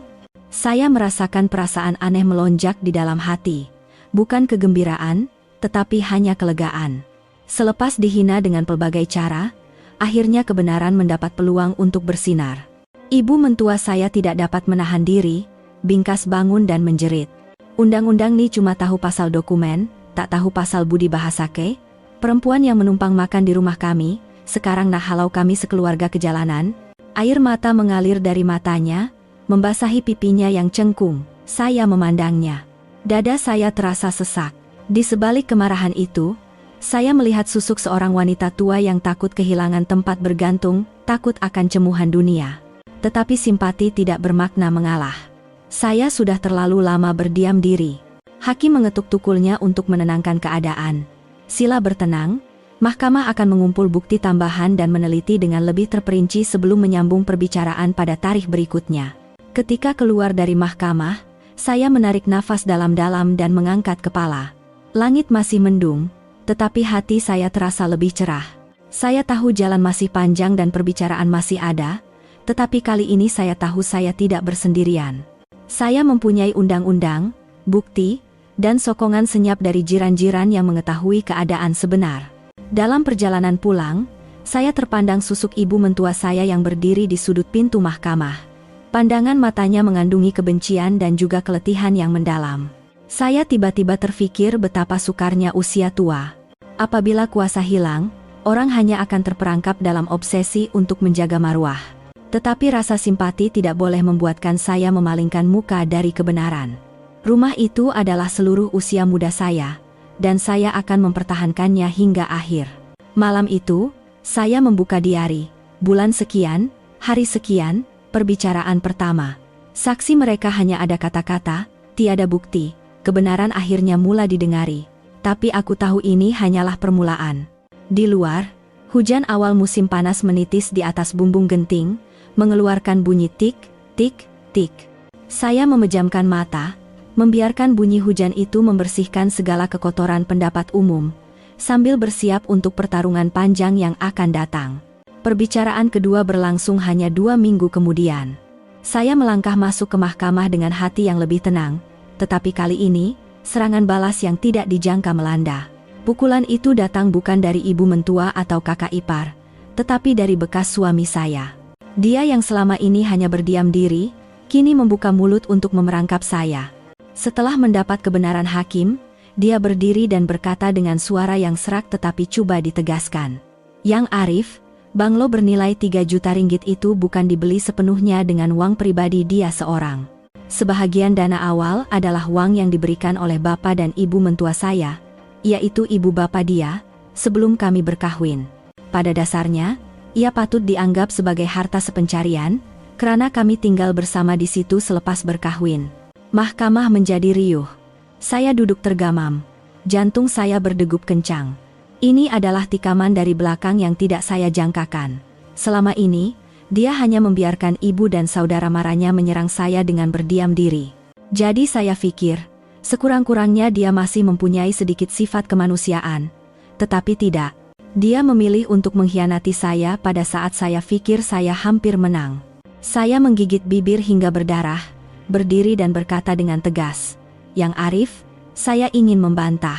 Saya merasakan perasaan aneh melonjak di dalam hati. Bukan kegembiraan, tetapi hanya kelegaan. Selepas dihina dengan pelbagai cara, akhirnya kebenaran mendapat peluang untuk bersinar. Ibu mentua saya tidak dapat menahan diri, bingkas bangun dan menjerit. Undang-undang ni cuma tahu pasal dokumen, tak tahu pasal budi bahasa ke? Perempuan yang menumpang makan di rumah kami, sekarang nak halau kami sekeluarga ke jalanan. Air mata mengalir dari matanya, membasahi pipinya yang cengkung. Saya memandangnya. Dada saya terasa sesak. Di sebalik kemarahan itu, saya melihat susuk seorang wanita tua yang takut kehilangan tempat bergantung, takut akan cemuhan dunia. Tetapi simpati tidak bermakna mengalah. Saya sudah terlalu lama berdiam diri. Hakim mengetuk tukulnya untuk menenangkan keadaan. Sila bertenang, mahkamah akan mengumpul bukti tambahan dan meneliti dengan lebih terperinci sebelum menyambung perbicaraan pada tarikh berikutnya. Ketika keluar dari mahkamah, saya menarik nafas dalam-dalam dan mengangkat kepala. Langit masih mendung, tetapi hati saya terasa lebih cerah. Saya tahu jalan masih panjang dan perbicaraan masih ada, tetapi kali ini saya tahu saya tidak bersendirian. Saya mempunyai undang-undang, bukti, dan sokongan senyap dari jiran-jiran yang mengetahui keadaan sebenar. Dalam perjalanan pulang, saya terpandang susuk ibu mentua saya yang berdiri di sudut pintu mahkamah. Pandangan matanya mengandungi kebencian dan juga keletihan yang mendalam. Saya tiba-tiba terfikir betapa sukarnya usia tua. Apabila kuasa hilang, orang hanya akan terperangkap dalam obsesi untuk menjaga marwah. Tetapi rasa simpati tidak boleh membuatkan saya memalingkan muka dari kebenaran. Rumah itu adalah seluruh usia muda saya, dan saya akan mempertahankannya hingga akhir. Malam itu, saya membuka diari. Bulan sekian, hari sekian, perbicaraan pertama. Saksi mereka hanya ada kata-kata, tiada bukti. Kebenaran akhirnya mula didengari. Tapi aku tahu ini hanyalah permulaan. Di luar, hujan awal musim panas menitis di atas bumbung genting, mengeluarkan bunyi tik, tik, tik. Saya memejamkan mata, membiarkan bunyi hujan itu membersihkan segala kekotoran pendapat umum, sambil bersiap untuk pertarungan panjang yang akan datang. Perbicaraan kedua berlangsung hanya 2 minggu kemudian. Saya melangkah masuk ke mahkamah dengan hati yang lebih tenang, tetapi kali ini, serangan balas yang tidak dijangka melanda. Pukulan itu datang bukan dari ibu mentua atau kakak ipar, tetapi dari bekas suami saya. Dia yang selama ini hanya berdiam diri, kini membuka mulut untuk memerangkap saya. Setelah mendapat kebenaran hakim, dia berdiri dan berkata dengan suara yang serak tetapi coba ditegaskan. Yang Arif, banglo bernilai 3 juta ringgit itu bukan dibeli sepenuhnya dengan uang pribadi dia seorang. Sebahagian dana awal adalah uang yang diberikan oleh bapak dan ibu mentua saya, yaitu ibu bapak dia, sebelum kami berkahwin. Pada dasarnya, ia patut dianggap sebagai harta sepencarian, karena kami tinggal bersama di situ selepas berkahwin. Mahkamah menjadi riuh. Saya duduk tergamam. Jantung saya berdegup kencang. Ini adalah tikaman dari belakang yang tidak saya jangkakan. Selama ini, dia hanya membiarkan ibu dan saudara maranya menyerang saya dengan berdiam diri. Jadi saya pikir, sekurang-kurangnya dia masih mempunyai sedikit sifat kemanusiaan. Tetapi tidak. Dia memilih untuk mengkhianati saya pada saat saya pikir saya hampir menang. Saya menggigit bibir hingga berdarah, berdiri dan berkata dengan tegas, "Yang Arif, saya ingin membantah.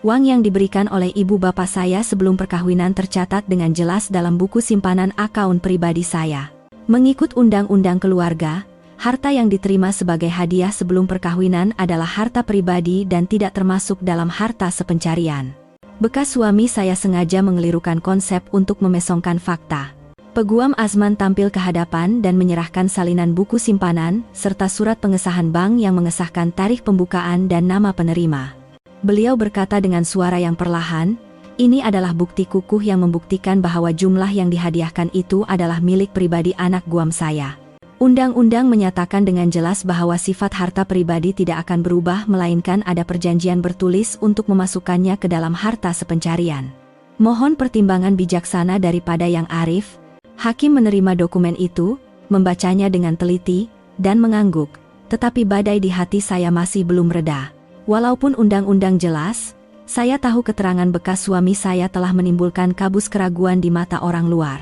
Uang yang diberikan oleh ibu bapak saya sebelum perkawinan tercatat dengan jelas dalam buku simpanan akaun pribadi saya. Mengikut undang-undang keluarga, harta yang diterima sebagai hadiah sebelum perkawinan adalah harta pribadi dan tidak termasuk dalam harta sepencarian." Bekas suami saya sengaja mengelirukan konsep untuk memesongkan fakta. Peguam Azman tampil ke hadapan dan menyerahkan salinan buku simpanan, serta surat pengesahan bank yang mengesahkan tarikh pembukaan dan nama penerima. Beliau berkata dengan suara yang perlahan, "Ini adalah bukti kukuh yang membuktikan bahwa jumlah yang dihadiahkan itu adalah milik pribadi anak guam saya. Undang-undang menyatakan dengan jelas bahwa sifat harta pribadi tidak akan berubah melainkan ada perjanjian bertulis untuk memasukkannya ke dalam harta sepencarian. Mohon pertimbangan bijaksana daripada Yang Arif." Hakim menerima dokumen itu, membacanya dengan teliti, dan mengangguk. Tetapi badai di hati saya masih belum reda. Walaupun undang-undang jelas, saya tahu keterangan bekas suami saya telah menimbulkan kabus keraguan di mata orang luar.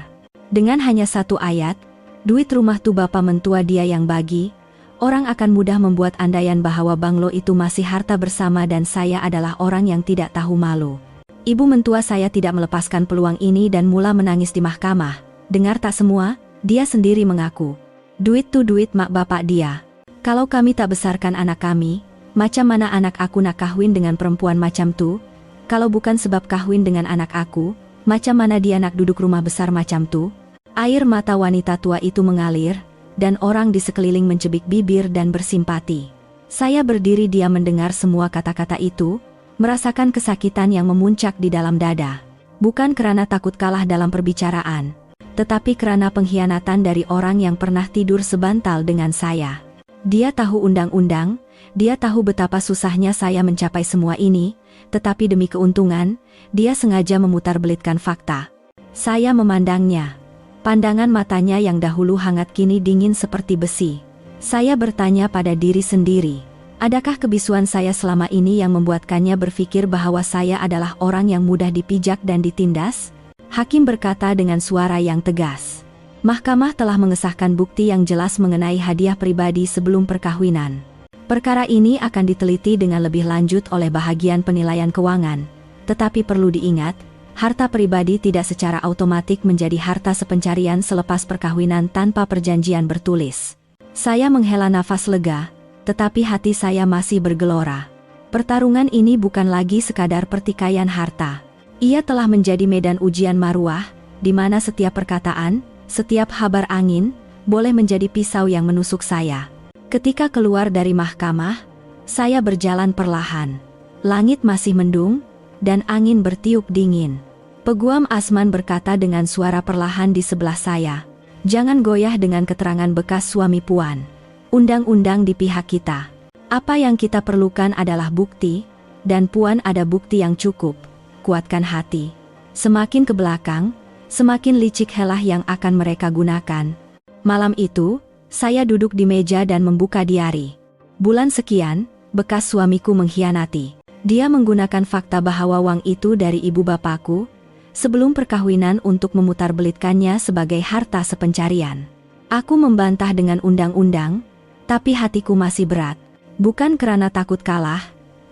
Dengan hanya 1 ayat, duit rumah tu bapa mentua dia yang bagi, orang akan mudah membuat andaian bahwa banglo itu masih harta bersama dan saya adalah orang yang tidak tahu malu. Ibu mentua saya tidak melepaskan peluang ini dan mula menangis di mahkamah. Dengar tak semua, dia sendiri mengaku. Duit tuh duit mak bapak dia. Kalau kami tak besarkan anak kami, macam mana anak aku nak kahwin dengan perempuan macam tuh? Kalau bukan sebab kahwin dengan anak aku, macam mana dia nak duduk rumah besar macam tuh? Air mata wanita tua itu mengalir, dan orang di sekeliling mencebik bibir dan bersimpati. Saya berdiri diam mendengar semua kata-kata itu, merasakan kesakitan yang memuncak di dalam dada. Bukan karena takut kalah dalam perbicaraan, tetapi karena pengkhianatan dari orang yang pernah tidur sebantal dengan saya. Dia tahu undang-undang, dia tahu betapa susahnya saya mencapai semua ini, tetapi demi keuntungan, dia sengaja memutarbelitkan fakta. Saya memandangnya. Pandangan matanya yang dahulu hangat kini dingin seperti besi. Saya bertanya pada diri sendiri. Adakah kebisuan saya selama ini yang membuatkannya berpikir bahwa saya adalah orang yang mudah dipijak dan ditindas? Hakim berkata dengan suara yang tegas. Mahkamah telah mengesahkan bukti yang jelas mengenai hadiah pribadi sebelum perkawinan. Perkara ini akan diteliti dengan lebih lanjut oleh bahagian penilaian keuangan. Tetapi perlu diingat, harta pribadi tidak secara otomatis menjadi harta sepencarian selepas perkawinan tanpa perjanjian bertulis. Saya menghela nafas lega, tetapi hati saya masih bergelora. Pertarungan ini bukan lagi sekadar pertikaian harta. Ia telah menjadi medan ujian maruah, di mana setiap perkataan, setiap habar angin, boleh menjadi pisau yang menusuk saya. Ketika keluar dari mahkamah, saya berjalan perlahan. Langit masih mendung, dan angin bertiup dingin. Peguam Asman berkata dengan suara perlahan di sebelah saya, "Jangan goyah dengan keterangan bekas suami Puan. Undang-undang di pihak kita. Apa yang kita perlukan adalah bukti, dan Puan ada bukti yang cukup. Kuatkan hati. Semakin ke belakang, semakin licik helah yang akan mereka gunakan." Malam itu, saya duduk di meja dan membuka diari. Bulan sekian, bekas suamiku mengkhianati. Dia menggunakan fakta bahwa uang itu dari ibu bapakku, sebelum perkawinan untuk memutarbelitkannya sebagai harta sepencarian. Aku membantah dengan undang-undang, tapi hatiku masih berat. Bukan karena takut kalah,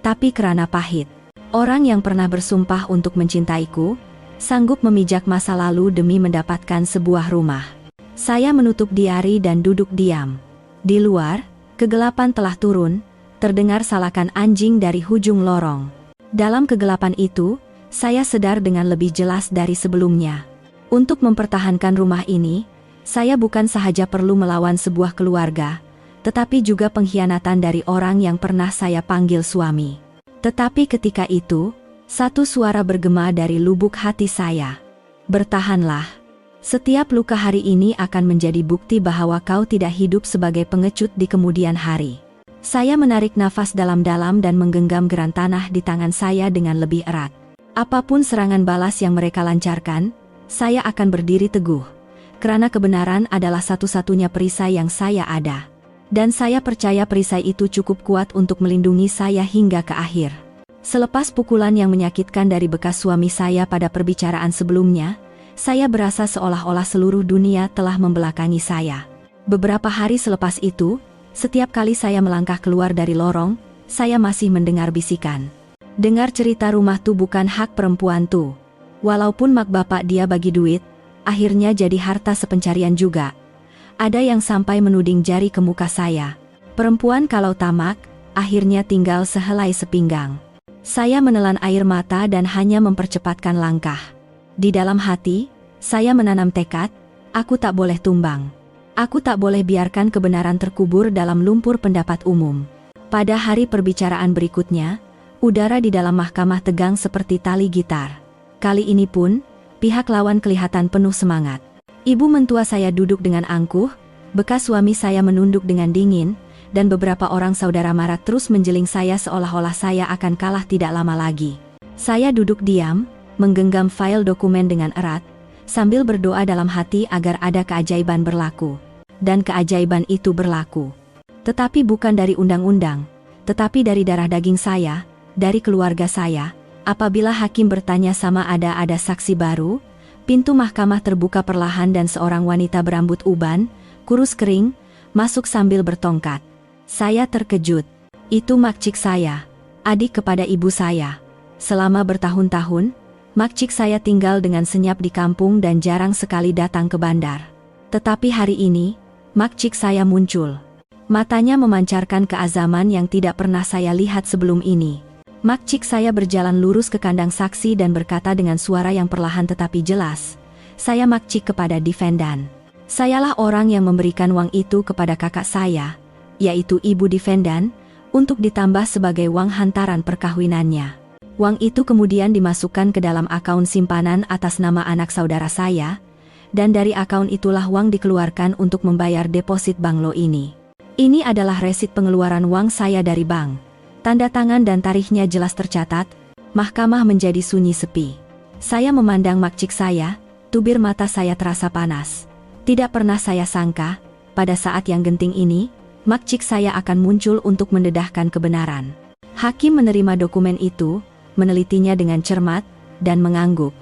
tapi karena pahit. Orang yang pernah bersumpah untuk mencintaiku, sanggup memijak masa lalu demi mendapatkan sebuah rumah. Saya menutup diari dan duduk diam. Di luar, kegelapan telah turun, terdengar salakan anjing dari hujung lorong. Dalam kegelapan itu, saya sadar dengan lebih jelas dari sebelumnya. Untuk mempertahankan rumah ini, saya bukan sahaja perlu melawan sebuah keluarga, tetapi juga pengkhianatan dari orang yang pernah saya panggil suami. Tetapi ketika itu, satu suara bergema dari lubuk hati saya. "Bertahanlah. Setiap luka hari ini akan menjadi bukti bahwa kau tidak hidup sebagai pengecut di kemudian hari." Saya menarik nafas dalam-dalam dan menggenggam geran tanah di tangan saya dengan lebih erat. Apapun serangan balas yang mereka lancarkan, saya akan berdiri teguh. Karena kebenaran adalah satu-satunya perisai yang saya ada. Dan saya percaya perisai itu cukup kuat untuk melindungi saya hingga ke akhir. Selepas pukulan yang menyakitkan dari bekas suami saya pada perbicaraan sebelumnya, saya berasa seolah-olah seluruh dunia telah membelakangi saya. Beberapa hari selepas itu, setiap kali saya melangkah keluar dari lorong, saya masih mendengar bisikan. "Dengar cerita rumah tuh bukan hak perempuan tuh. Walaupun mak bapak dia bagi duit, akhirnya jadi harta sepencarian juga." Ada yang sampai menuding jari ke muka saya. Perempuan kalau tamak, akhirnya tinggal sehelai sepinggang. Saya menelan air mata dan hanya mempercepatkan langkah. Di dalam hati, saya menanam tekad, aku tak boleh tumbang. Aku tak boleh biarkan kebenaran terkubur dalam lumpur pendapat umum. Pada hari perbicaraan berikutnya, udara di dalam mahkamah tegang seperti tali gitar. Kali ini pun, pihak lawan kelihatan penuh semangat. Ibu mentua saya duduk dengan angkuh, bekas suami saya menunduk dengan dingin, dan beberapa orang saudara mara terus menjeling saya seolah-olah saya akan kalah tidak lama lagi. Saya duduk diam, menggenggam file dokumen dengan erat, sambil berdoa dalam hati agar ada keajaiban berlaku. Dan keajaiban itu berlaku. Tetapi bukan dari undang-undang, tetapi dari darah daging saya, dari keluarga saya. Apabila hakim bertanya sama ada saksi baru, pintu mahkamah terbuka perlahan dan seorang wanita berambut uban, kurus kering, masuk sambil bertongkat. Saya terkejut. Itu makcik saya, adik kepada ibu saya. Selama bertahun-tahun, Makcik saya tinggal dengan senyap di kampung dan jarang sekali datang ke bandar. Tetapi hari ini, makcik saya muncul. Matanya memancarkan keazaman yang tidak pernah saya lihat sebelum ini. Makcik saya berjalan lurus ke kandang saksi dan berkata dengan suara yang perlahan tetapi jelas, "Saya makcik kepada Defendan. Sayalah orang yang memberikan uang itu kepada kakak saya, yaitu Ibu Defendan, untuk ditambah sebagai uang hantaran perkahwinannya. Uang itu kemudian dimasukkan ke dalam akaun simpanan atas nama anak saudara saya, dan dari akaun itulah uang dikeluarkan untuk membayar deposit banglo ini. Ini adalah resit pengeluaran uang saya dari bank. Tanda tangan dan tarikhnya jelas tercatat." Mahkamah menjadi sunyi sepi. Saya memandang makcik saya, tubir mata saya terasa panas. Tidak pernah saya sangka, pada saat yang genting ini, makcik saya akan muncul untuk mendedahkan kebenaran. Hakim menerima dokumen itu, menelitinya dengan cermat, dan mengangguk.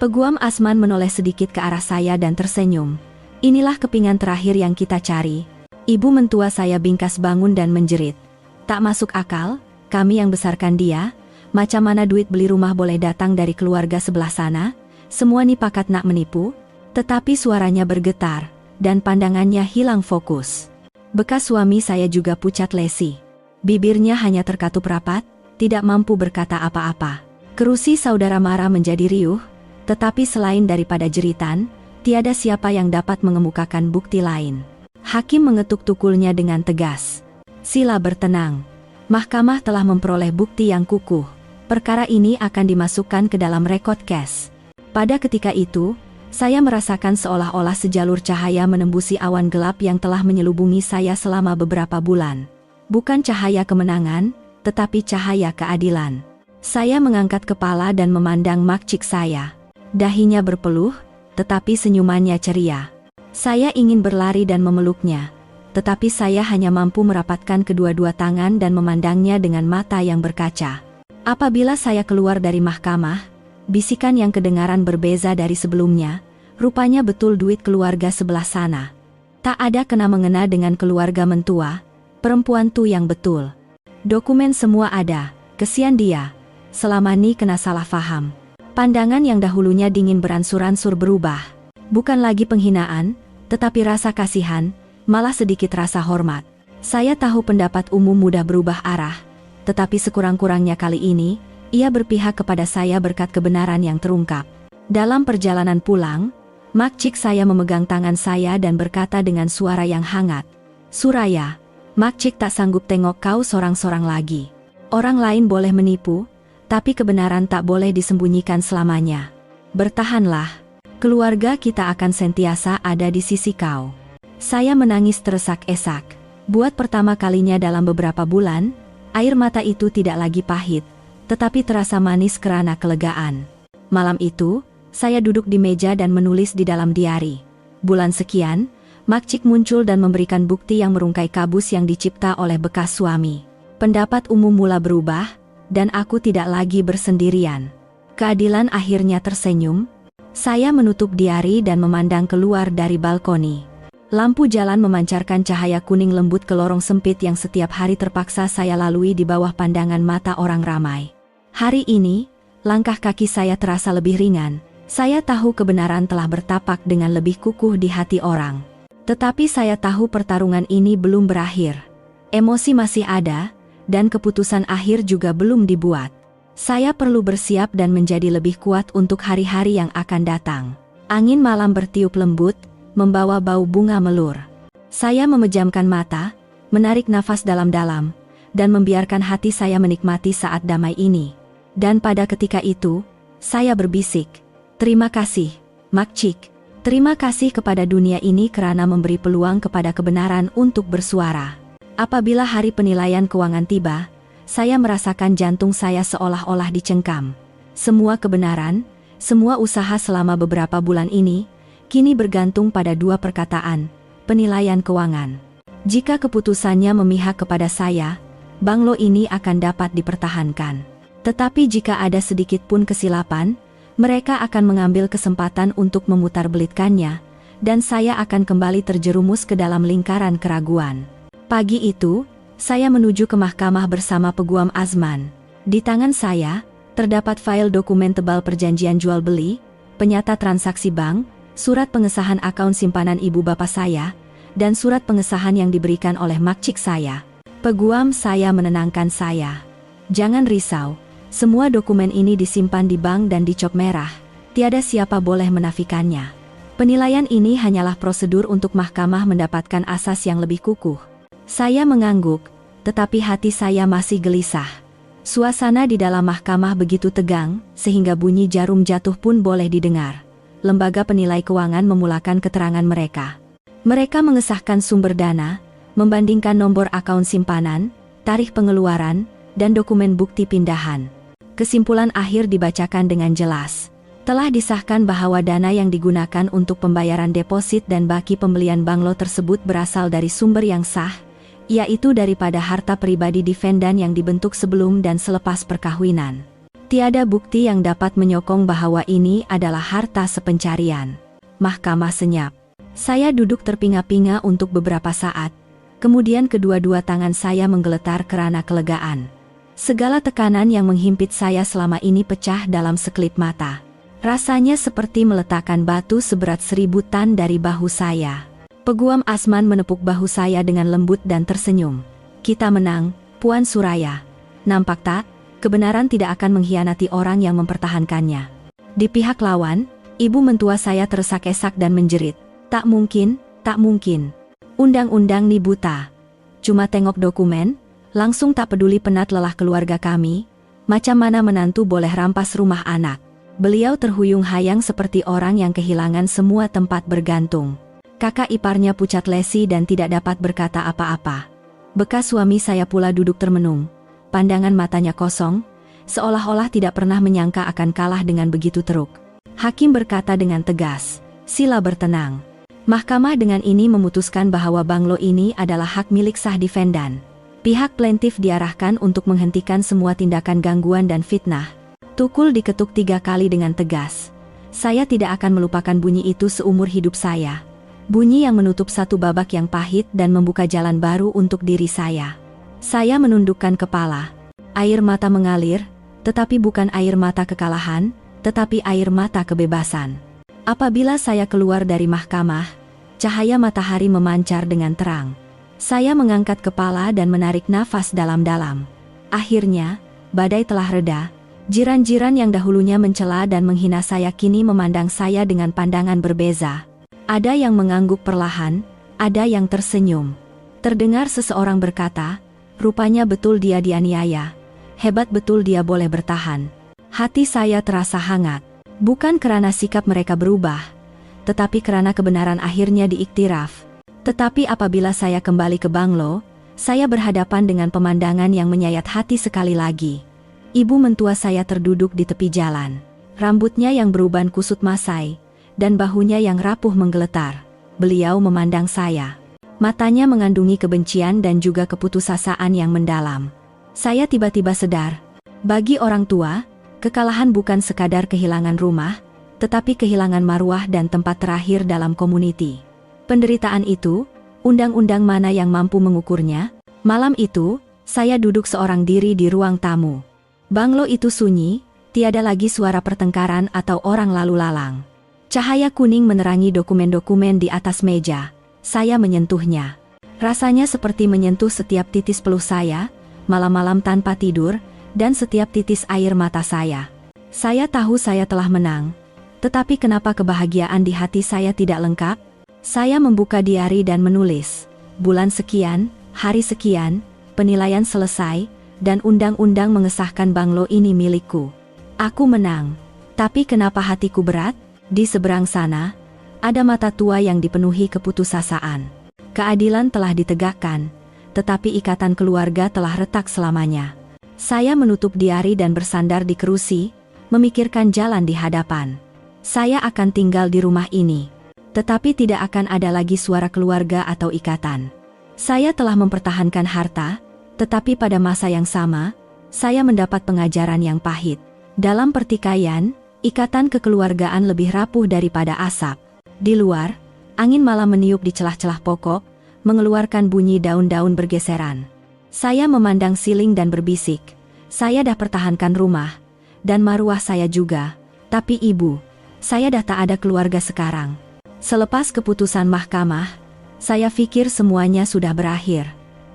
Peguam Azman menoleh sedikit ke arah saya dan tersenyum. "Inilah kepingan terakhir yang kita cari." Ibu mentua saya bingkas bangun dan menjerit. "Tak masuk akal, kami yang besarkan dia, macam mana duit beli rumah boleh datang dari keluarga sebelah sana? Semua nipakat nak menipu?" Tetapi suaranya bergetar, dan pandangannya hilang fokus. Bekas suami saya juga pucat lesi. Bibirnya hanya terkatup rapat, tidak mampu berkata apa-apa. Kerusi saudara Mara menjadi riuh, tetapi selain daripada jeritan, tiada siapa yang dapat mengemukakan bukti lain. Hakim mengetuk tukulnya dengan tegas. "Sila bertenang. Mahkamah telah memperoleh bukti yang kukuh. Perkara ini akan dimasukkan ke dalam rekod kes." Pada ketika itu, saya merasakan seolah-olah sejalur cahaya menembusi awan gelap yang telah menyelubungi saya selama beberapa bulan. Bukan cahaya kemenangan, tetapi cahaya keadilan. Saya mengangkat kepala dan memandang makcik saya. Dahinya berpeluh, tetapi senyumannya ceria. Saya ingin berlari dan memeluknya, tetapi saya hanya mampu merapatkan kedua-dua tangan dan memandangnya dengan mata yang berkaca. Apabila saya keluar dari mahkamah, bisikan yang kedengaran berbeza dari sebelumnya. Rupanya betul duit keluarga sebelah sana. Tak ada kena-mengena dengan keluarga mentua, perempuan tu yang betul. Dokumen semua ada, kesian dia. Selama ni kena salah faham. Pandangan yang dahulunya dingin beransur-ansur berubah. Bukan lagi penghinaan, tetapi rasa kasihan, malah sedikit rasa hormat. Saya tahu pendapat umum mudah berubah arah, tetapi sekurang-kurangnya kali ini, ia berpihak kepada saya berkat kebenaran yang terungkap. Dalam perjalanan pulang, makcik saya memegang tangan saya dan berkata dengan suara yang hangat, "Suraya, makcik tak sanggup tengok kau sorang-sorang lagi. Orang lain boleh menipu, tapi kebenaran tak boleh disembunyikan selamanya. Bertahanlah, keluarga kita akan sentiasa ada di sisi kau." Saya menangis teresak-esak. Buat pertama kalinya dalam beberapa bulan, air mata itu tidak lagi pahit, tetapi terasa manis kerana kelegaan. Malam itu, saya duduk di meja dan menulis di dalam diari. Bulan sekian, makcik muncul dan memberikan bukti yang merungkai kabus yang dicipta oleh bekas suami. Pendapat umum mula berubah, dan aku tidak lagi bersendirian. Keadilan akhirnya tersenyum. Saya menutup diari dan memandang keluar dari balkoni. Lampu jalan memancarkan cahaya kuning lembut ke lorong sempit yang setiap hari terpaksa saya lalui di bawah pandangan mata orang ramai. Hari ini, langkah kaki saya terasa lebih ringan. Saya tahu kebenaran telah bertapak dengan lebih kukuh di hati orang. Tetapi saya tahu pertarungan ini belum berakhir. Emosi masih ada, dan keputusan akhir juga belum dibuat. Saya perlu bersiap dan menjadi lebih kuat untuk hari-hari yang akan datang. Angin malam bertiup lembut, membawa bau bunga melur. Saya memejamkan mata, menarik nafas dalam-dalam, dan membiarkan hati saya menikmati saat damai ini. Dan pada ketika itu, saya berbisik, "Terima kasih, makcik. Terima kasih kepada dunia ini kerana memberi peluang kepada kebenaran untuk bersuara." Apabila hari penilaian keuangan tiba, saya merasakan jantung saya seolah-olah dicengkam. Semua kebenaran, semua usaha selama beberapa bulan ini, kini bergantung pada dua perkataan, penilaian keuangan. Jika keputusannya memihak kepada saya, banglo ini akan dapat dipertahankan. Tetapi jika ada sedikit pun kesilapan, mereka akan mengambil kesempatan untuk memutar-belitkannya, dan saya akan kembali terjerumus ke dalam lingkaran keraguan. Pagi itu, saya menuju ke mahkamah bersama Peguam Azman. Di tangan saya, Terdapat file dokumen tebal perjanjian jual beli, penyata transaksi bank, surat pengesahan akun simpanan ibu bapak saya, dan surat pengesahan yang diberikan oleh makcik saya. Peguam saya menenangkan saya. Jangan risau, semua dokumen ini disimpan di bank dan dicop merah, tiada siapa boleh menafikannya. Penilaian ini hanyalah prosedur untuk mahkamah mendapatkan asas yang lebih kukuh. Saya mengangguk, tetapi hati saya masih gelisah. Suasana di dalam mahkamah begitu tegang, sehingga bunyi jarum jatuh pun boleh didengar. Lembaga penilai keuangan memulakan keterangan mereka. Mereka mengesahkan sumber dana, membandingkan nomor akun simpanan, tarikh pengeluaran, dan dokumen bukti pindahan. Kesimpulan akhir dibacakan dengan jelas. Telah disahkan bahwa dana yang digunakan untuk pembayaran deposit dan baki pembelian banglo tersebut berasal dari sumber yang sah, yaitu daripada harta pribadi defendan yang dibentuk sebelum dan selepas perkawinan. Tiada bukti yang dapat menyokong bahwa ini adalah harta sepencarian. Mahkamah senyap. Saya duduk terpinga-pinga untuk beberapa saat. Kemudian kedua-dua tangan saya menggeletar kerana kelegaan. Segala tekanan yang menghimpit saya selama ini pecah dalam sekelip mata. Rasanya seperti meletakkan batu seberat 1000 tan dari bahu saya. Peguam Asman menepuk bahu saya dengan lembut dan tersenyum. Kita menang, Puan Suraya. Nampak tak, kebenaran tidak akan mengkhianati orang yang mempertahankannya. Di pihak lawan, ibu mentua saya tersesak-esak dan menjerit. Tak mungkin, tak mungkin. Undang-undang ni buta. Cuma tengok dokumen, langsung tak peduli penat lelah keluarga kami. Macam mana menantu boleh rampas rumah anak. Beliau terhuyung hayang seperti orang yang kehilangan semua tempat bergantung. Kakak iparnya pucat lesi dan tidak dapat berkata apa-apa. Bekas suami saya pula duduk termenung. Pandangan matanya kosong, seolah-olah tidak pernah menyangka akan kalah dengan begitu teruk. Hakim berkata dengan tegas, sila bertenang. Mahkamah dengan ini memutuskan bahwa banglo ini adalah hak milik sah defendan. Pihak plaintiff diarahkan untuk menghentikan semua tindakan gangguan dan fitnah. Tukul diketuk 3 kali dengan tegas. Saya tidak akan melupakan bunyi itu seumur hidup saya. Bunyi yang menutup satu babak yang pahit dan membuka jalan baru untuk diri saya. Saya menundukkan kepala. Air mata mengalir, tetapi bukan air mata kekalahan, tetapi air mata kebebasan. Apabila saya keluar dari mahkamah, cahaya matahari memancar dengan terang. Saya mengangkat kepala dan menarik nafas dalam-dalam. Akhirnya, badai telah reda. Jiran-jiran yang dahulunya mencela dan menghina saya kini memandang saya dengan pandangan berbeza. Ada yang mengangguk perlahan, ada yang tersenyum. Terdengar seseorang berkata, rupanya betul dia dianiaya. Hebat betul dia boleh bertahan. Hati saya terasa hangat. Bukan kerana sikap mereka berubah, tetapi kerana kebenaran akhirnya diiktiraf. Tetapi apabila saya kembali ke banglo, saya berhadapan dengan pemandangan yang menyayat hati sekali lagi. Ibu mentua saya terduduk di tepi jalan. Rambutnya yang beruban kusut masai, dan bahunya yang rapuh menggeletar. Beliau memandang saya. Matanya mengandungi kebencian dan juga keputusasaan yang mendalam. Saya tiba-tiba sedar. Bagi orang tua, kekalahan bukan sekadar kehilangan rumah, tetapi kehilangan marwah dan tempat terakhir dalam komuniti. Penderitaan itu, undang-undang mana yang mampu mengukurnya? Malam itu, saya duduk seorang diri di ruang tamu. Banglo itu sunyi, tiada lagi suara pertengkaran atau orang lalu lalang. Cahaya kuning menerangi dokumen-dokumen di atas meja. Saya menyentuhnya. Rasanya seperti menyentuh setiap titis peluh saya, malam-malam tanpa tidur, dan setiap titis air mata saya. Saya tahu saya telah menang. Tetapi kenapa kebahagiaan di hati saya tidak lengkap? Saya membuka diari dan menulis. Bulan sekian, hari sekian, penilaian selesai, dan undang-undang mengesahkan banglo ini milikku. Aku menang. Tapi kenapa hatiku berat? Di seberang sana, ada mata tua yang dipenuhi keputusasaan. Keadilan telah ditegakkan, tetapi ikatan keluarga telah retak selamanya. Saya menutup diari dan bersandar di kerusi, memikirkan jalan di hadapan. Saya akan tinggal di rumah ini, tetapi tidak akan ada lagi suara keluarga atau ikatan. Saya telah mempertahankan harta, tetapi pada masa yang sama, saya mendapat pengajaran yang pahit. Dalam pertikaian, ikatan kekeluargaan lebih rapuh daripada asap. Di luar, angin malam meniup di celah-celah pokok, mengeluarkan bunyi daun-daun bergeseran. Saya memandang siling dan berbisik, saya dah pertahankan rumah, dan maruah saya juga. Tapi ibu, saya dah tak ada keluarga sekarang. Selepas keputusan mahkamah, saya pikir semuanya sudah berakhir.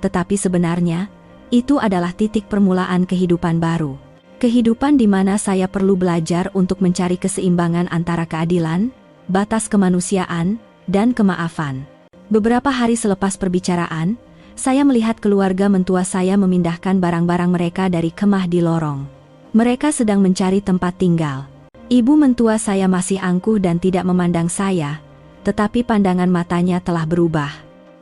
Tetapi sebenarnya, itu adalah titik permulaan kehidupan baru. Kehidupan di mana saya perlu belajar untuk mencari keseimbangan antara keadilan, batas kemanusiaan, dan kemaafan. Beberapa hari selepas perbicaraan, saya melihat keluarga mentua saya memindahkan barang-barang mereka dari kemah di lorong. Mereka sedang mencari tempat tinggal. Ibu mentua saya masih angkuh dan tidak memandang saya, tetapi pandangan matanya telah berubah.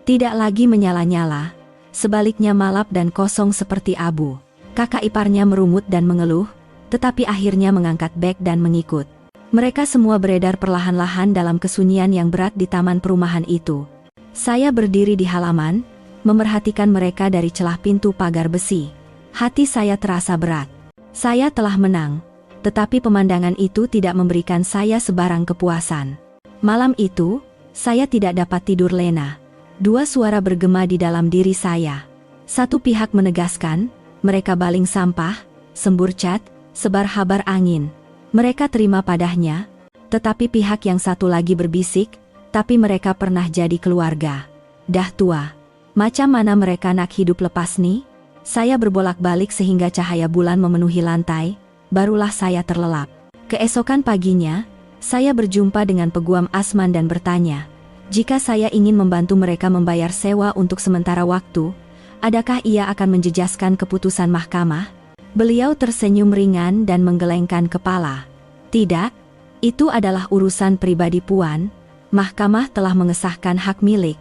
Tidak lagi menyala-nyala, sebaliknya malap dan kosong seperti abu. Kakak iparnya merumut dan mengeluh, tetapi akhirnya mengangkat beg dan mengikut. Mereka semua beredar perlahan-lahan dalam kesunyian yang berat di taman perumahan itu. Saya berdiri di halaman, memerhatikan mereka dari celah pintu pagar besi. Hati saya terasa berat. Saya telah menang, tetapi pemandangan itu tidak memberikan saya sebarang kepuasan. Malam itu, saya tidak dapat tidur lena. Dua suara bergema di dalam diri saya. Satu pihak menegaskan, mereka baling sampah, sembur cat, sebar habar angin. Mereka terima padanya, tetapi pihak yang satu lagi berbisik, tapi mereka pernah jadi keluarga. Dah tua. Macam mana mereka nak hidup lepas nih? Saya berbolak-balik sehingga cahaya bulan memenuhi lantai, barulah saya terlelap. Keesokan paginya, saya berjumpa dengan peguam Asman dan bertanya, jika saya ingin membantu mereka membayar sewa untuk sementara waktu, adakah ia akan menjejaskan keputusan mahkamah? Beliau tersenyum ringan dan menggelengkan kepala. Tidak, itu adalah urusan pribadi Puan. Mahkamah telah mengesahkan hak milik.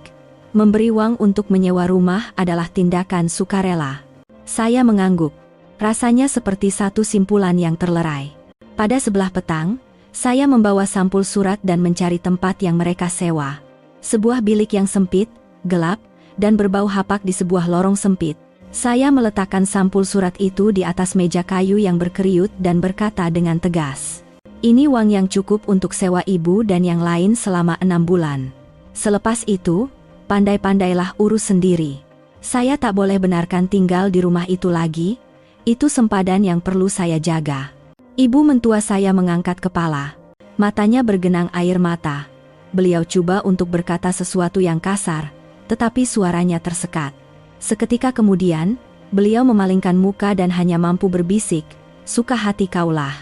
Memberi uang untuk menyewa rumah adalah tindakan sukarela. Saya mengangguk. Rasanya seperti satu simpulan yang terlerai. Pada sebelah petang, saya membawa sampul surat dan mencari tempat yang mereka sewa. Sebuah bilik yang sempit, gelap, dan berbau hapak di sebuah lorong sempit. Saya meletakkan sampul surat itu di atas meja kayu yang berkeriut dan berkata dengan tegas, "Ini uang yang cukup untuk sewa ibu dan yang lain selama 6 bulan. Selepas itu, pandai-pandailah urus sendiri. Saya tak boleh benarkan tinggal di rumah itu lagi, itu sempadan yang perlu saya jaga." Ibu mentua saya mengangkat kepala. Matanya bergenang air mata. Beliau coba untuk berkata sesuatu yang kasar, tetapi suaranya tersekat. Seketika kemudian, beliau memalingkan muka dan hanya mampu berbisik, "Suka hati kaulah."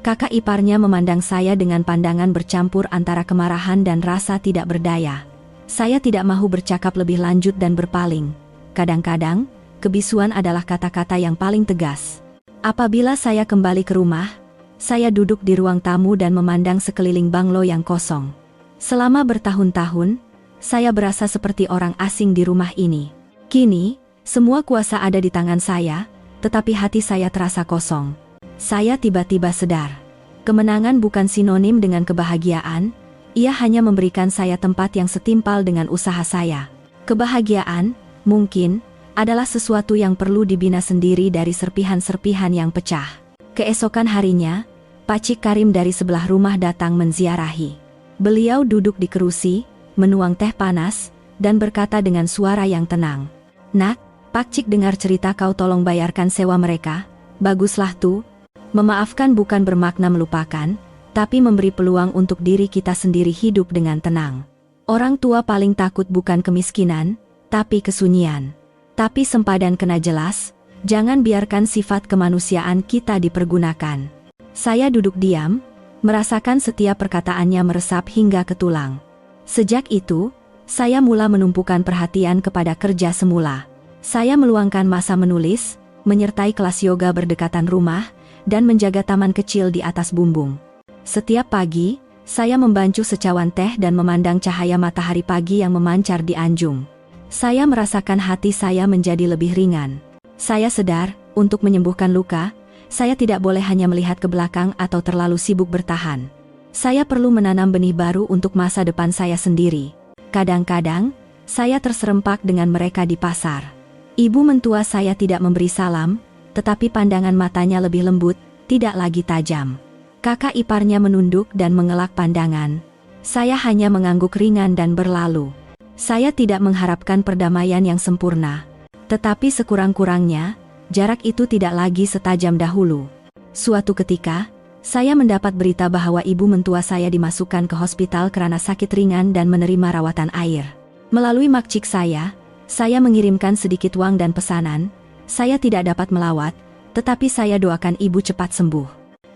Kakak iparnya memandang saya dengan pandangan bercampur antara kemarahan dan rasa tidak berdaya. Saya tidak mahu bercakap lebih lanjut dan berpaling. Kadang-kadang, kebisuan adalah kata-kata yang paling tegas. Apabila saya kembali ke rumah, saya duduk di ruang tamu dan memandang sekeliling banglo yang kosong. Selama bertahun-tahun, saya berasa seperti orang asing di rumah ini. Kini, semua kuasa ada di tangan saya, tetapi hati saya terasa kosong. Saya tiba-tiba sadar. Kemenangan bukan sinonim dengan kebahagiaan, ia hanya memberikan saya tempat yang setimpal dengan usaha saya. Kebahagiaan, mungkin, adalah sesuatu yang perlu dibina sendiri dari serpihan-serpihan yang pecah. Keesokan harinya, Pak Cik Karim dari sebelah rumah datang menziarahi. Beliau duduk di kerusi, menuang teh panas, dan berkata dengan suara yang tenang, "Nak, Pak Cik dengar cerita kau tolong bayarkan sewa mereka. Baguslah tuh. Memaafkan bukan bermakna melupakan, tapi memberi peluang untuk diri kita sendiri hidup dengan tenang. Orang tua paling takut bukan kemiskinan, tapi kesunyian. Tapi sempadan kena jelas, jangan biarkan sifat kemanusiaan kita dipergunakan." Saya duduk diam, merasakan setiap perkataannya meresap hingga ke tulang. Sejak itu, saya mula menumpukan perhatian kepada kerja semula. Saya meluangkan masa menulis, menyertai kelas yoga berdekatan rumah, dan menjaga taman kecil di atas bumbung. Setiap pagi, saya membancu secawan teh dan memandang cahaya matahari pagi yang memancar di anjung. Saya merasakan hati saya menjadi lebih ringan. Saya sadar, untuk menyembuhkan luka, saya tidak boleh hanya melihat ke belakang atau terlalu sibuk bertahan. Saya perlu menanam benih baru untuk masa depan saya sendiri. Kadang-kadang, saya terserempak dengan mereka di pasar. Ibu mentua saya tidak memberi salam, tetapi pandangan matanya lebih lembut, tidak lagi tajam. Kakak iparnya menunduk dan mengelak pandangan. Saya hanya mengangguk ringan dan berlalu. Saya tidak mengharapkan perdamaian yang sempurna. Tetapi sekurang-kurangnya, jarak itu tidak lagi setajam dahulu. Suatu ketika, saya mendapat berita bahwa ibu mentua saya dimasukkan ke hospital karena sakit ringan dan menerima rawatan air. Melalui makcik saya mengirimkan sedikit uang dan pesanan. Saya tidak dapat melawat, tetapi saya doakan ibu cepat sembuh.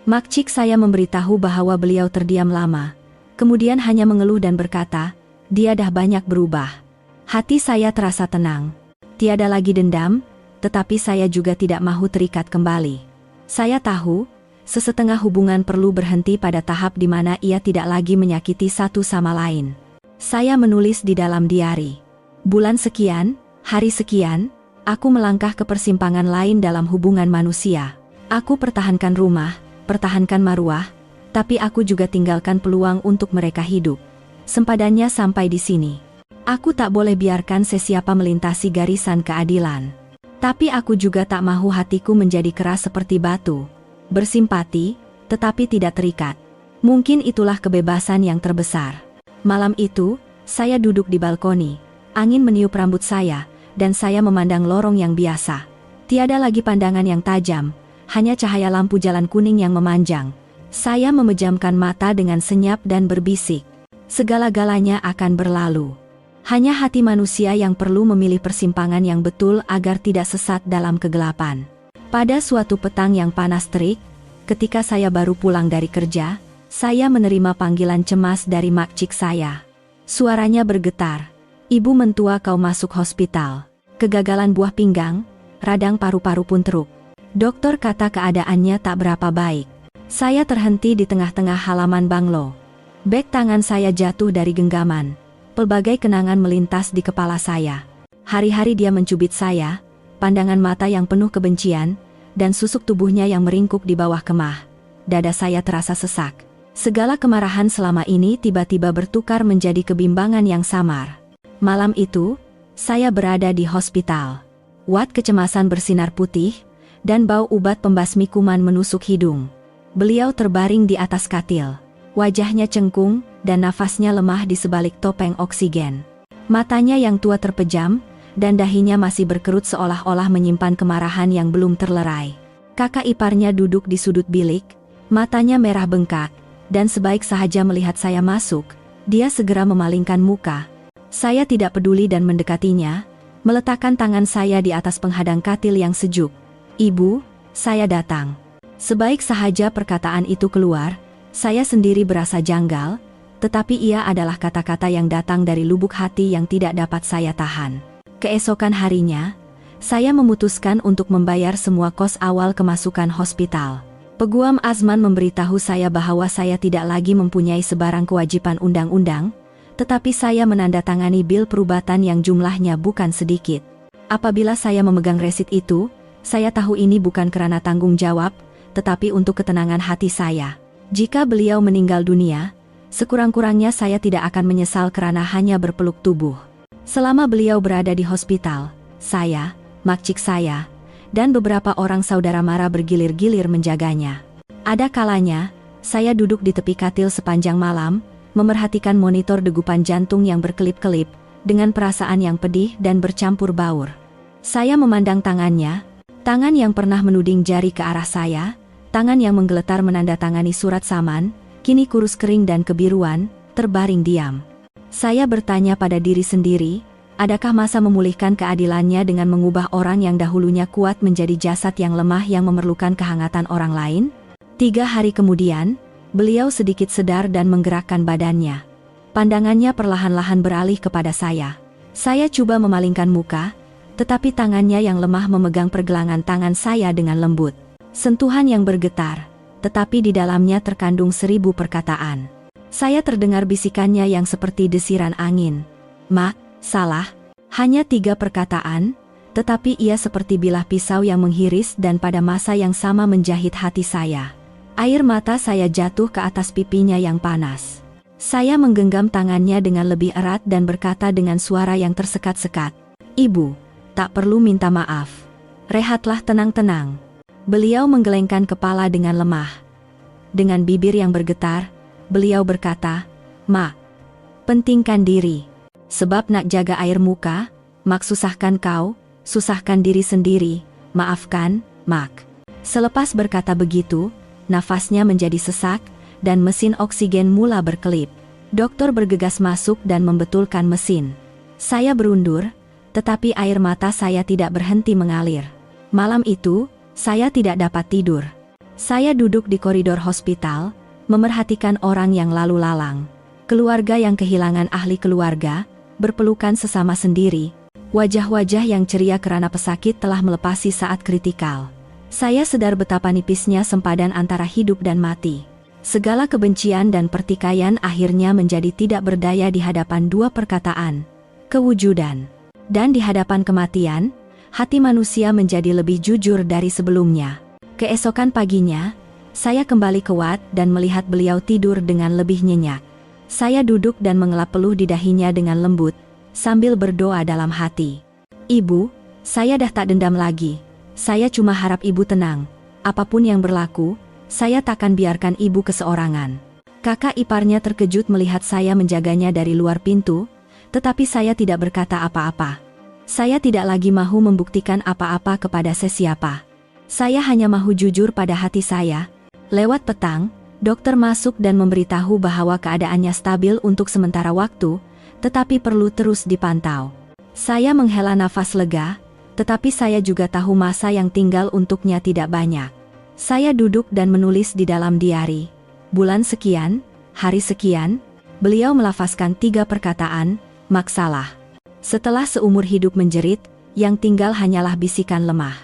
Makcik saya memberitahu bahwa beliau terdiam lama, kemudian hanya mengeluh dan berkata, dia dah banyak berubah. Hati saya terasa tenang. Tiada lagi dendam, tetapi saya juga tidak mahu terikat kembali. Saya tahu, sesetengah hubungan perlu berhenti pada tahap di mana ia tidak lagi menyakiti satu sama lain. Saya menulis di dalam diari. Bulan sekian, hari sekian, aku melangkah ke persimpangan lain dalam hubungan manusia. Aku pertahankan rumah, pertahankan maruah, tapi aku juga tinggalkan peluang untuk mereka hidup. Sempadannya sampai di sini. Aku tak boleh biarkan sesiapa melintasi garisan keadilan. Tapi aku juga tak mahu hatiku menjadi keras seperti batu. Bersimpati, tetapi tidak terikat. Mungkin itulah kebebasan yang terbesar. Malam itu, saya duduk di balkoni. Angin meniup rambut saya, dan saya memandang lorong yang biasa. Tiada lagi pandangan yang tajam, hanya cahaya lampu jalan kuning yang memanjang. Saya memejamkan mata dengan senyap dan berbisik. Segala-galanya akan berlalu. Hanya hati manusia yang perlu memilih persimpangan yang betul agar tidak sesat dalam kegelapan. Pada suatu petang yang panas terik, ketika saya baru pulang dari kerja, saya menerima panggilan cemas dari makcik saya. Suaranya bergetar. Ibu mentua kau masuk hospital. Kegagalan buah pinggang, radang paru-paru pun teruk. Dokter kata keadaannya tak berapa baik. Saya terhenti di tengah-tengah halaman banglo. Bek tangan saya jatuh dari genggaman. Pelbagai kenangan melintas di kepala saya. Hari-hari dia mencubit saya, pandangan mata yang penuh kebencian, dan susuk tubuhnya yang meringkuk di bawah kemah. Dada saya terasa sesak. Segala kemarahan selama ini tiba-tiba bertukar menjadi kebimbangan yang samar. Malam itu, saya berada di hospital. Wat kecemasan bersinar putih, dan bau ubat pembasmi kuman menusuk hidung. Beliau terbaring di atas katil. Wajahnya cengkung, dan nafasnya lemah di sebalik topeng oksigen. Matanya yang tua terpejam, dan dahinya masih berkerut seolah-olah menyimpan kemarahan yang belum terlerai. Kakak iparnya duduk di sudut bilik, matanya merah bengkak, dan sebaik sahaja melihat saya masuk, dia segera memalingkan muka. Saya tidak peduli dan mendekatinya, meletakkan tangan saya di atas penghadang katil yang sejuk. Ibu, saya datang. Sebaik sahaja perkataan itu keluar, saya sendiri berasa janggal, tetapi ia adalah kata-kata yang datang dari lubuk hati yang tidak dapat saya tahan. Keesokan harinya, saya memutuskan untuk membayar semua kos awal kemasukan hospital. Peguam Azman memberitahu saya bahwa saya tidak lagi mempunyai sebarang kewajiban undang-undang, tetapi saya menandatangani bil perubatan yang jumlahnya bukan sedikit. Apabila saya memegang resit itu, saya tahu ini bukan karena tanggung jawab, tetapi untuk ketenangan hati saya. Jika beliau meninggal dunia, sekurang-kurangnya saya tidak akan menyesal karena hanya berpeluk tubuh. Selama beliau berada di hospital, saya, makcik saya, dan beberapa orang saudara mara bergilir-gilir menjaganya. Ada kalanya, saya duduk di tepi katil sepanjang malam, memerhatikan monitor degupan jantung yang berkelip-kelip, dengan perasaan yang pedih dan bercampur baur. Saya memandang tangannya, tangan yang pernah menuding jari ke arah saya, tangan yang menggeletar menandatangani surat saman, kini kurus kering dan kebiruan, terbaring diam. Saya bertanya pada diri sendiri, adakah masa memulihkan keadilannya dengan mengubah orang yang dahulunya kuat menjadi jasad yang lemah yang memerlukan kehangatan orang lain? 3 hari kemudian, beliau sedikit sedar dan menggerakkan badannya. Pandangannya perlahan-lahan beralih kepada saya. Saya coba memalingkan muka, tetapi tangannya yang lemah memegang pergelangan tangan saya dengan lembut. Sentuhan yang bergetar, tetapi di dalamnya terkandung 1000 perkataan. Saya terdengar bisikannya yang seperti desiran angin. Mak, salah. Hanya 3 perkataan, tetapi ia seperti bilah pisau yang menghiris dan pada masa yang sama menjahit hati saya. Air mata saya jatuh ke atas pipinya yang panas. Saya menggenggam tangannya dengan lebih erat dan berkata dengan suara yang tersekat-sekat, "Ibu, tak perlu minta maaf. Rehatlah tenang-tenang." Beliau menggelengkan kepala dengan lemah. Dengan bibir yang bergetar, beliau berkata, "Mak, pentingkan diri. Sebab nak jaga air muka, mak susahkan kau, susahkan diri sendiri, maafkan, mak." Selepas berkata begitu, nafasnya menjadi sesak, dan mesin oksigen mula berkelip. Dokter bergegas masuk dan membetulkan mesin. Saya berundur, tetapi air mata saya tidak berhenti mengalir. Malam itu, saya tidak dapat tidur. Saya duduk di koridor hospital, memerhatikan orang yang lalu lalang. Keluarga yang kehilangan ahli keluarga, berpelukan sesama sendiri. Wajah-wajah yang ceria karena pesakit telah melepasi saat kritikal. Saya sadar betapa nipisnya sempadan antara hidup dan mati. Segala kebencian dan pertikaian akhirnya menjadi tidak berdaya di hadapan dua perkataan, kewujudan. Dan di hadapan kematian, hati manusia menjadi lebih jujur dari sebelumnya. Keesokan paginya, saya kembali kuat dan melihat beliau tidur dengan lebih nyenyak. Saya duduk dan mengelap peluh di dahinya dengan lembut, sambil berdoa dalam hati. Ibu, saya dah tak dendam lagi. Saya cuma harap ibu tenang. Apapun yang berlaku, saya takkan biarkan ibu keseorangan. Kakak iparnya terkejut melihat saya menjaganya dari luar pintu, tetapi saya tidak berkata apa-apa. Saya tidak lagi mahu membuktikan apa-apa kepada sesiapa. Saya hanya mahu jujur pada hati saya. Lewat petang, dokter masuk dan memberitahu bahwa keadaannya stabil untuk sementara waktu, tetapi perlu terus dipantau. Saya menghela nafas lega, tetapi saya juga tahu masa yang tinggal untuknya tidak banyak. Saya duduk dan menulis di dalam diari. Bulan sekian, hari sekian, beliau melafazkan 3 perkataan, maksalah. Setelah seumur hidup menjerit, yang tinggal hanyalah bisikan lemah.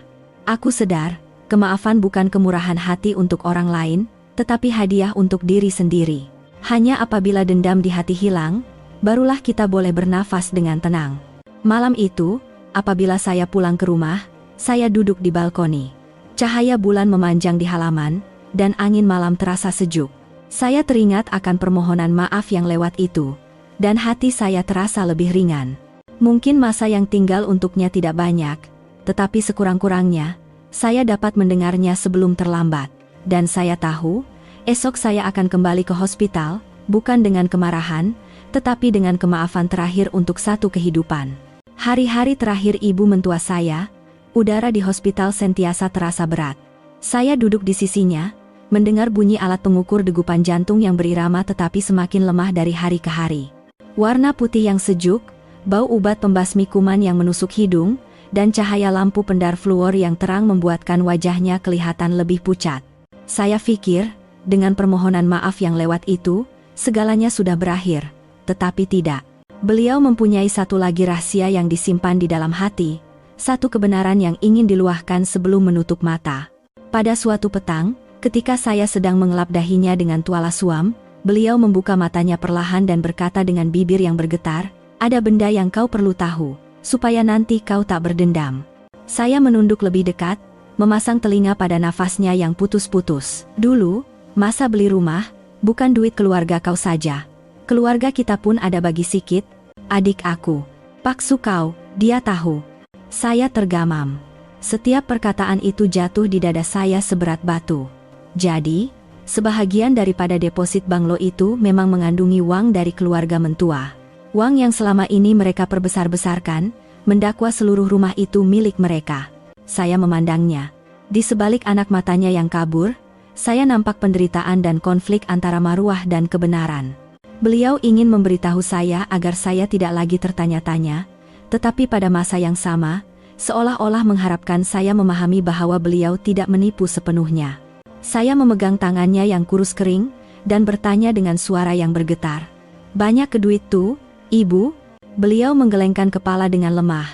Aku sadar, kemaafan bukan kemurahan hati untuk orang lain, tetapi hadiah untuk diri sendiri. Hanya apabila dendam di hati hilang, barulah kita boleh bernafas dengan tenang. Malam itu, apabila saya pulang ke rumah, saya duduk di balkoni. Cahaya bulan memanjang di halaman, dan angin malam terasa sejuk. Saya teringat akan permohonan maaf yang lewat itu, dan hati saya terasa lebih ringan. Mungkin masa yang tinggal untuknya tidak banyak, tetapi sekurang-kurangnya, saya dapat mendengarnya sebelum terlambat. Dan saya tahu, esok saya akan kembali ke hospital, bukan dengan kemarahan, tetapi dengan kemaafan terakhir untuk satu kehidupan. Hari-hari terakhir ibu mentua saya, udara di hospital sentiasa terasa berat. Saya duduk di sisinya, mendengar bunyi alat pengukur degupan jantung yang berirama tetapi semakin lemah dari hari ke hari. Warna putih yang sejuk, bau obat pembasmi kuman yang menusuk hidung, dan cahaya lampu pendar fluor yang terang membuatkan wajahnya kelihatan lebih pucat. Saya pikir, dengan permohonan maaf yang lewat itu, segalanya sudah berakhir, tetapi tidak. Beliau mempunyai satu lagi rahasia yang disimpan di dalam hati, satu kebenaran yang ingin diluahkan sebelum menutup mata. Pada suatu petang, ketika saya sedang mengelap dahinya dengan tuala suam, beliau membuka matanya perlahan dan berkata dengan bibir yang bergetar, "Ada benda yang kau perlu tahu, supaya nanti kau tak berdendam." Saya menunduk lebih dekat, memasang telinga pada nafasnya yang putus-putus. "Dulu, masa beli rumah, bukan duit keluarga kau saja. Keluarga kita pun ada bagi sikit, adik aku. Paksu kau, dia tahu." Saya tergamam. Setiap perkataan itu jatuh di dada saya seberat batu. Jadi, sebahagian daripada deposit banglo itu memang mengandungi uang dari keluarga mentua. Uang yang selama ini mereka perbesar-besarkan, mendakwa seluruh rumah itu milik mereka. Saya memandangnya. Di sebalik anak matanya yang kabur, saya nampak penderitaan dan konflik antara maruah dan kebenaran. Beliau ingin memberitahu saya agar saya tidak lagi tertanya-tanya, tetapi pada masa yang sama, seolah-olah mengharapkan saya memahami bahwa beliau tidak menipu sepenuhnya. Saya memegang tangannya yang kurus kering, dan bertanya dengan suara yang bergetar. "Banyak ke duit tuh, Ibu?" Beliau menggelengkan kepala dengan lemah.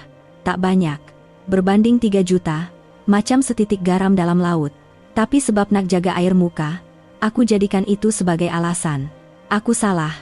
"Tak banyak. Berbanding 3 juta, macam setitik garam dalam laut. Tapi sebab nak jaga air muka, aku jadikan itu sebagai alasan. Aku salah.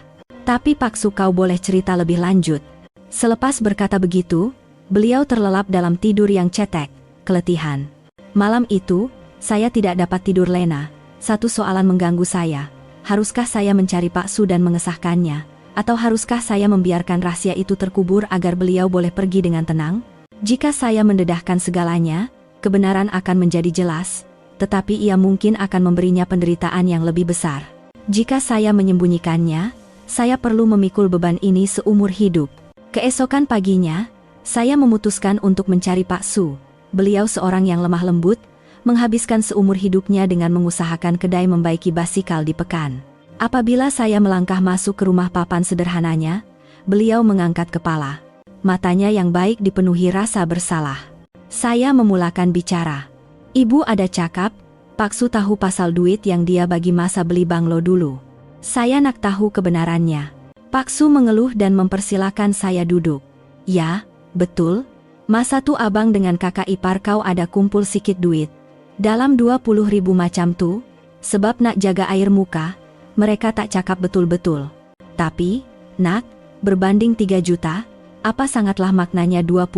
Tapi paksu kau boleh cerita lebih lanjut." Selepas berkata begitu, beliau terlelap dalam tidur yang cetek, keletihan. Malam itu, saya tidak dapat tidur lena. Satu soalan mengganggu saya. Haruskah saya mencari Pak Su dan mengesahkannya? Atau haruskah saya membiarkan rahasia itu terkubur agar beliau boleh pergi dengan tenang? Jika saya mendedahkan segalanya, kebenaran akan menjadi jelas, tetapi ia mungkin akan memberinya penderitaan yang lebih besar. Jika saya menyembunyikannya, saya perlu memikul beban ini seumur hidup. Keesokan paginya, saya memutuskan untuk mencari Pak Su. Beliau seorang yang lemah lembut, menghabiskan seumur hidupnya dengan mengusahakan kedai membaiki basikal di pekan. Apabila saya melangkah masuk ke rumah papan sederhananya, beliau mengangkat kepala. Matanya yang baik dipenuhi rasa bersalah. Saya memulakan bicara. Ibu ada cakap, Pak Su tahu pasal duit yang dia bagi masa beli banglo dulu. Saya nak tahu kebenarannya. Pak Su mengeluh dan mempersilakan saya duduk. Ya, betul. Masa tu abang dengan kakak ipar kau ada kumpul sikit duit. Dalam 20.000 macam tu, sebab nak jaga air muka, mereka tak cakap betul-betul. Tapi, nak, berbanding 3 juta, apa sangatlah maknanya 20.000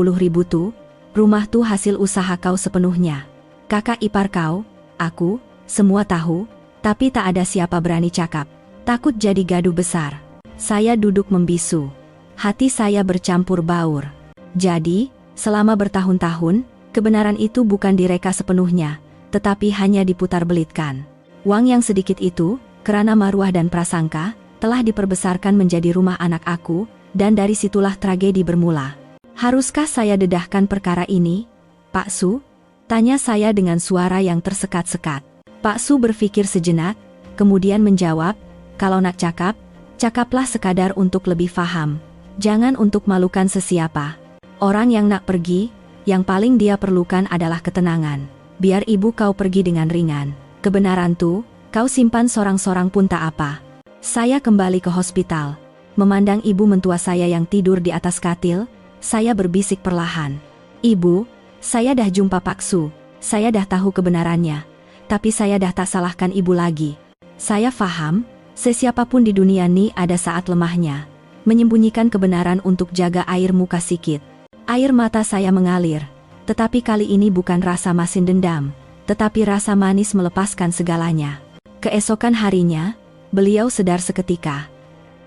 tu? Rumah tu hasil usaha kau sepenuhnya. Kakak ipar kau, aku, semua tahu, tapi tak ada siapa berani cakap. Takut jadi gaduh besar. Saya duduk membisu. Hati saya bercampur baur. Jadi, selama bertahun-tahun, kebenaran itu bukan direka sepenuhnya, tetapi hanya diputar-belitkan. Uang yang sedikit itu, kerana maruah dan prasangka, telah diperbesarkan menjadi rumah anak aku, dan dari situlah tragedi bermula. Haruskah saya dedahkan perkara ini, Pak Su? Tanya saya dengan suara yang tersekat-sekat. Pak Su berpikir sejenak, kemudian menjawab, kalau nak cakap, cakaplah sekadar untuk lebih faham. Jangan untuk malukan sesiapa. Orang yang nak pergi, yang paling dia perlukan adalah ketenangan. Biar ibu kau pergi dengan ringan. Kebenaran tu, kau simpan sorang-sorang pun tak apa. Saya kembali ke hospital. Memandang ibu mentua saya yang tidur di atas katil, saya berbisik perlahan. Ibu, saya dah jumpa Pak Su. Saya dah tahu kebenarannya. Tapi saya dah tak salahkan ibu lagi. Saya faham, sesiapapun di dunia ni ada saat lemahnya. Menyembunyikan kebenaran untuk jaga air muka sikit. Air mata saya mengalir. Tetapi kali ini bukan rasa masin dendam, tetapi rasa manis melepaskan segalanya. Keesokan harinya, beliau sedar seketika.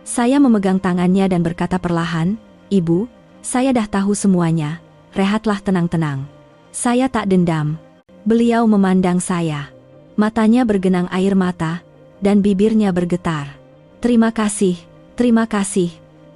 Saya memegang tangannya dan berkata perlahan, Ibu, saya dah tahu semuanya, rehatlah tenang-tenang. Saya tak dendam. Beliau memandang saya. Matanya bergenang air mata, dan bibirnya bergetar. Terima kasih,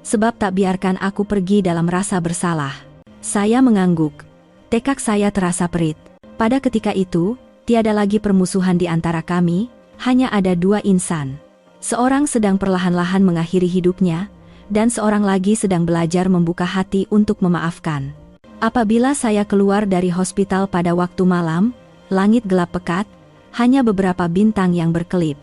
sebab tak biarkan aku pergi dalam rasa bersalah. Saya mengangguk. Tekad saya terasa perit. Pada ketika itu, tiada lagi permusuhan di antara kami, hanya ada 2 insan. Seorang sedang perlahan-lahan mengakhiri hidupnya, dan seorang lagi sedang belajar membuka hati untuk memaafkan. Apabila saya keluar dari hospital pada waktu malam, langit gelap pekat, hanya beberapa bintang yang berkelip.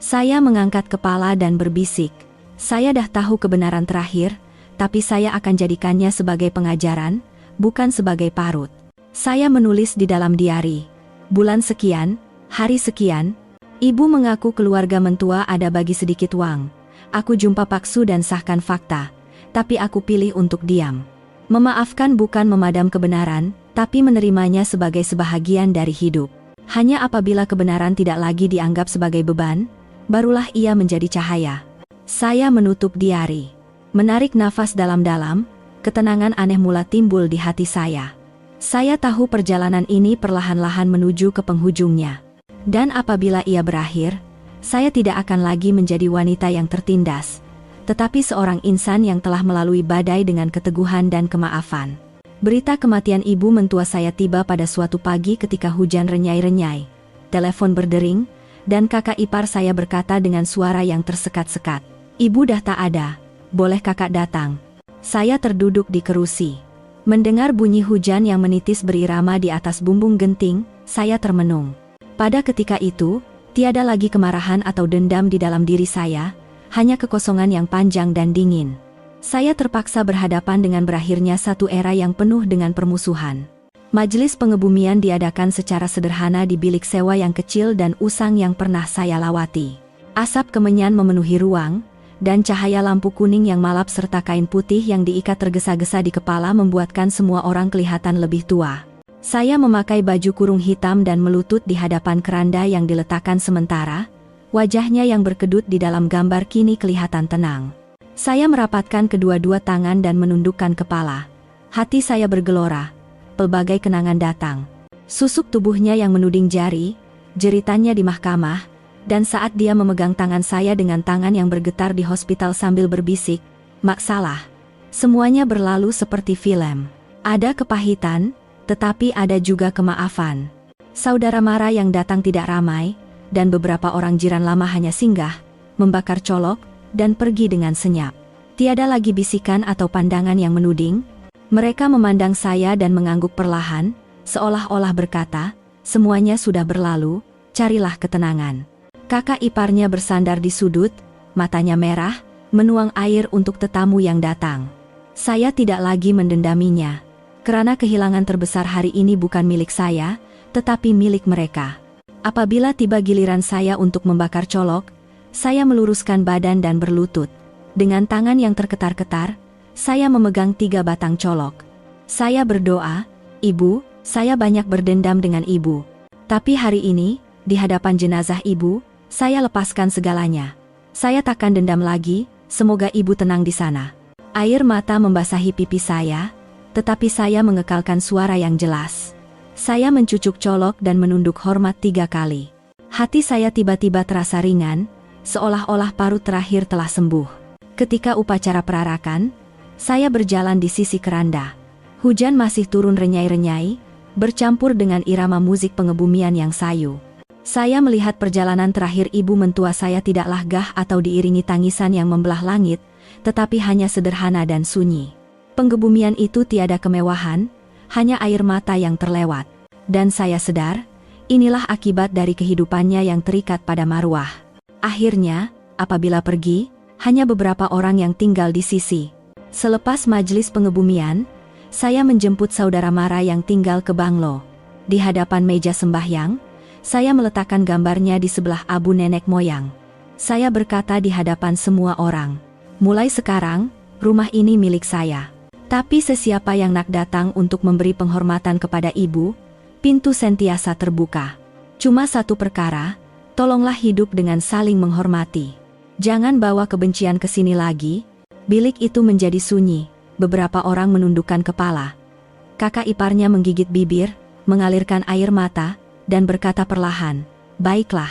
Saya mengangkat kepala dan berbisik. Saya dah tahu kebenaran terakhir, tapi saya akan jadikannya sebagai pengajaran, bukan sebagai parut. Saya menulis di dalam diari. Bulan sekian, hari sekian, ibu mengaku keluarga mentua ada bagi sedikit uang. Aku jumpa Pak Su dan sahkan fakta, tapi aku pilih untuk diam. Memaafkan bukan memadam kebenaran, tapi menerimanya sebagai sebahagian dari hidup. Hanya apabila kebenaran tidak lagi dianggap sebagai beban, barulah ia menjadi cahaya. Saya menutup diari. Menarik nafas dalam-dalam, ketenangan aneh mula timbul di hati saya. Saya tahu perjalanan ini perlahan-lahan menuju ke penghujungnya. Dan apabila ia berakhir, saya tidak akan lagi menjadi wanita yang tertindas, tetapi seorang insan yang telah melalui badai dengan keteguhan dan kemaafan. Berita kematian ibu mentua saya tiba pada suatu pagi ketika hujan renyai-renyai. Telepon berdering, dan kakak ipar saya berkata dengan suara yang tersekat-sekat, "Ibu dah tak ada, boleh kakak datang?" Saya terduduk di kerusi. Mendengar bunyi hujan yang menitis berirama di atas bumbung genting, saya termenung. Pada ketika itu, tiada lagi kemarahan atau dendam di dalam diri saya, hanya kekosongan yang panjang dan dingin. Saya terpaksa berhadapan dengan berakhirnya satu era yang penuh dengan permusuhan. Majelis pengebumian diadakan secara sederhana di bilik sewa yang kecil dan usang yang pernah saya lawati. Asap kemenyan memenuhi ruang, dan cahaya lampu kuning yang malap serta kain putih yang diikat tergesa-gesa di kepala membuatkan semua orang kelihatan lebih tua. Saya memakai baju kurung hitam dan melutut di hadapan keranda yang diletakkan sementara. Wajahnya yang berkedut di dalam gambar kini kelihatan tenang. Saya merapatkan kedua-dua tangan dan menundukkan kepala. Hati saya bergelora. Pelbagai kenangan datang. Susuk tubuhnya yang menuding jari, jeritannya di mahkamah, dan saat dia memegang tangan saya dengan tangan yang bergetar di hospital sambil berbisik, "Mak salah." Semuanya berlalu seperti film. Ada kepahitan, tetapi ada juga kemaafan. Saudara Mara yang datang tidak ramai, dan beberapa orang jiran lama hanya singgah, membakar colok, dan pergi dengan senyap. Tiada lagi bisikan atau pandangan yang menuding. Mereka memandang saya dan mengangguk perlahan, seolah-olah berkata, semuanya sudah berlalu, carilah ketenangan. Kakak iparnya bersandar di sudut, matanya merah, menuang air untuk tetamu yang datang. Saya tidak lagi mendendaminya, karena kehilangan terbesar hari ini bukan milik saya, tetapi milik mereka. Apabila tiba giliran saya untuk membakar colok, saya meluruskan badan dan berlutut. Dengan tangan yang terketar-ketar, saya memegang 3 batang colok. Saya berdoa, Ibu, saya banyak berdendam dengan Ibu. Tapi hari ini, di hadapan jenazah Ibu, saya lepaskan segalanya. Saya takkan dendam lagi, semoga Ibu tenang di sana. Air mata membasahi pipi saya, tetapi saya mengekalkan suara yang jelas. Saya mencucuk colok dan menunduk hormat 3 kali. Hati saya tiba-tiba terasa ringan, seolah-olah parut terakhir telah sembuh. Ketika upacara perarakan, saya berjalan di sisi keranda. Hujan masih turun renyai-renyai, bercampur dengan irama musik pengebumian yang sayu. Saya melihat perjalanan terakhir ibu mentua saya tidak gah atau diiringi tangisan yang membelah langit, tetapi hanya sederhana dan sunyi. Penggebumian itu tiada kemewahan, hanya air mata yang terlewat. Dan saya sadar, inilah akibat dari kehidupannya yang terikat pada marwah. Akhirnya, apabila pergi, hanya beberapa orang yang tinggal di sisi. Selepas majelis pengebumian, saya menjemput saudara Mara yang tinggal ke Banglo. Di hadapan meja sembahyang, saya meletakkan gambarnya di sebelah abu nenek moyang. Saya berkata di hadapan semua orang, mulai sekarang, rumah ini milik saya. Tapi sesiapa yang nak datang untuk memberi penghormatan kepada ibu, pintu sentiasa terbuka. Cuma satu perkara, tolonglah hidup dengan saling menghormati. Jangan bawa kebencian ke sini lagi. Bilik itu menjadi sunyi, beberapa orang menundukkan kepala. Kakak iparnya menggigit bibir, mengalirkan air mata, dan berkata perlahan, baiklah,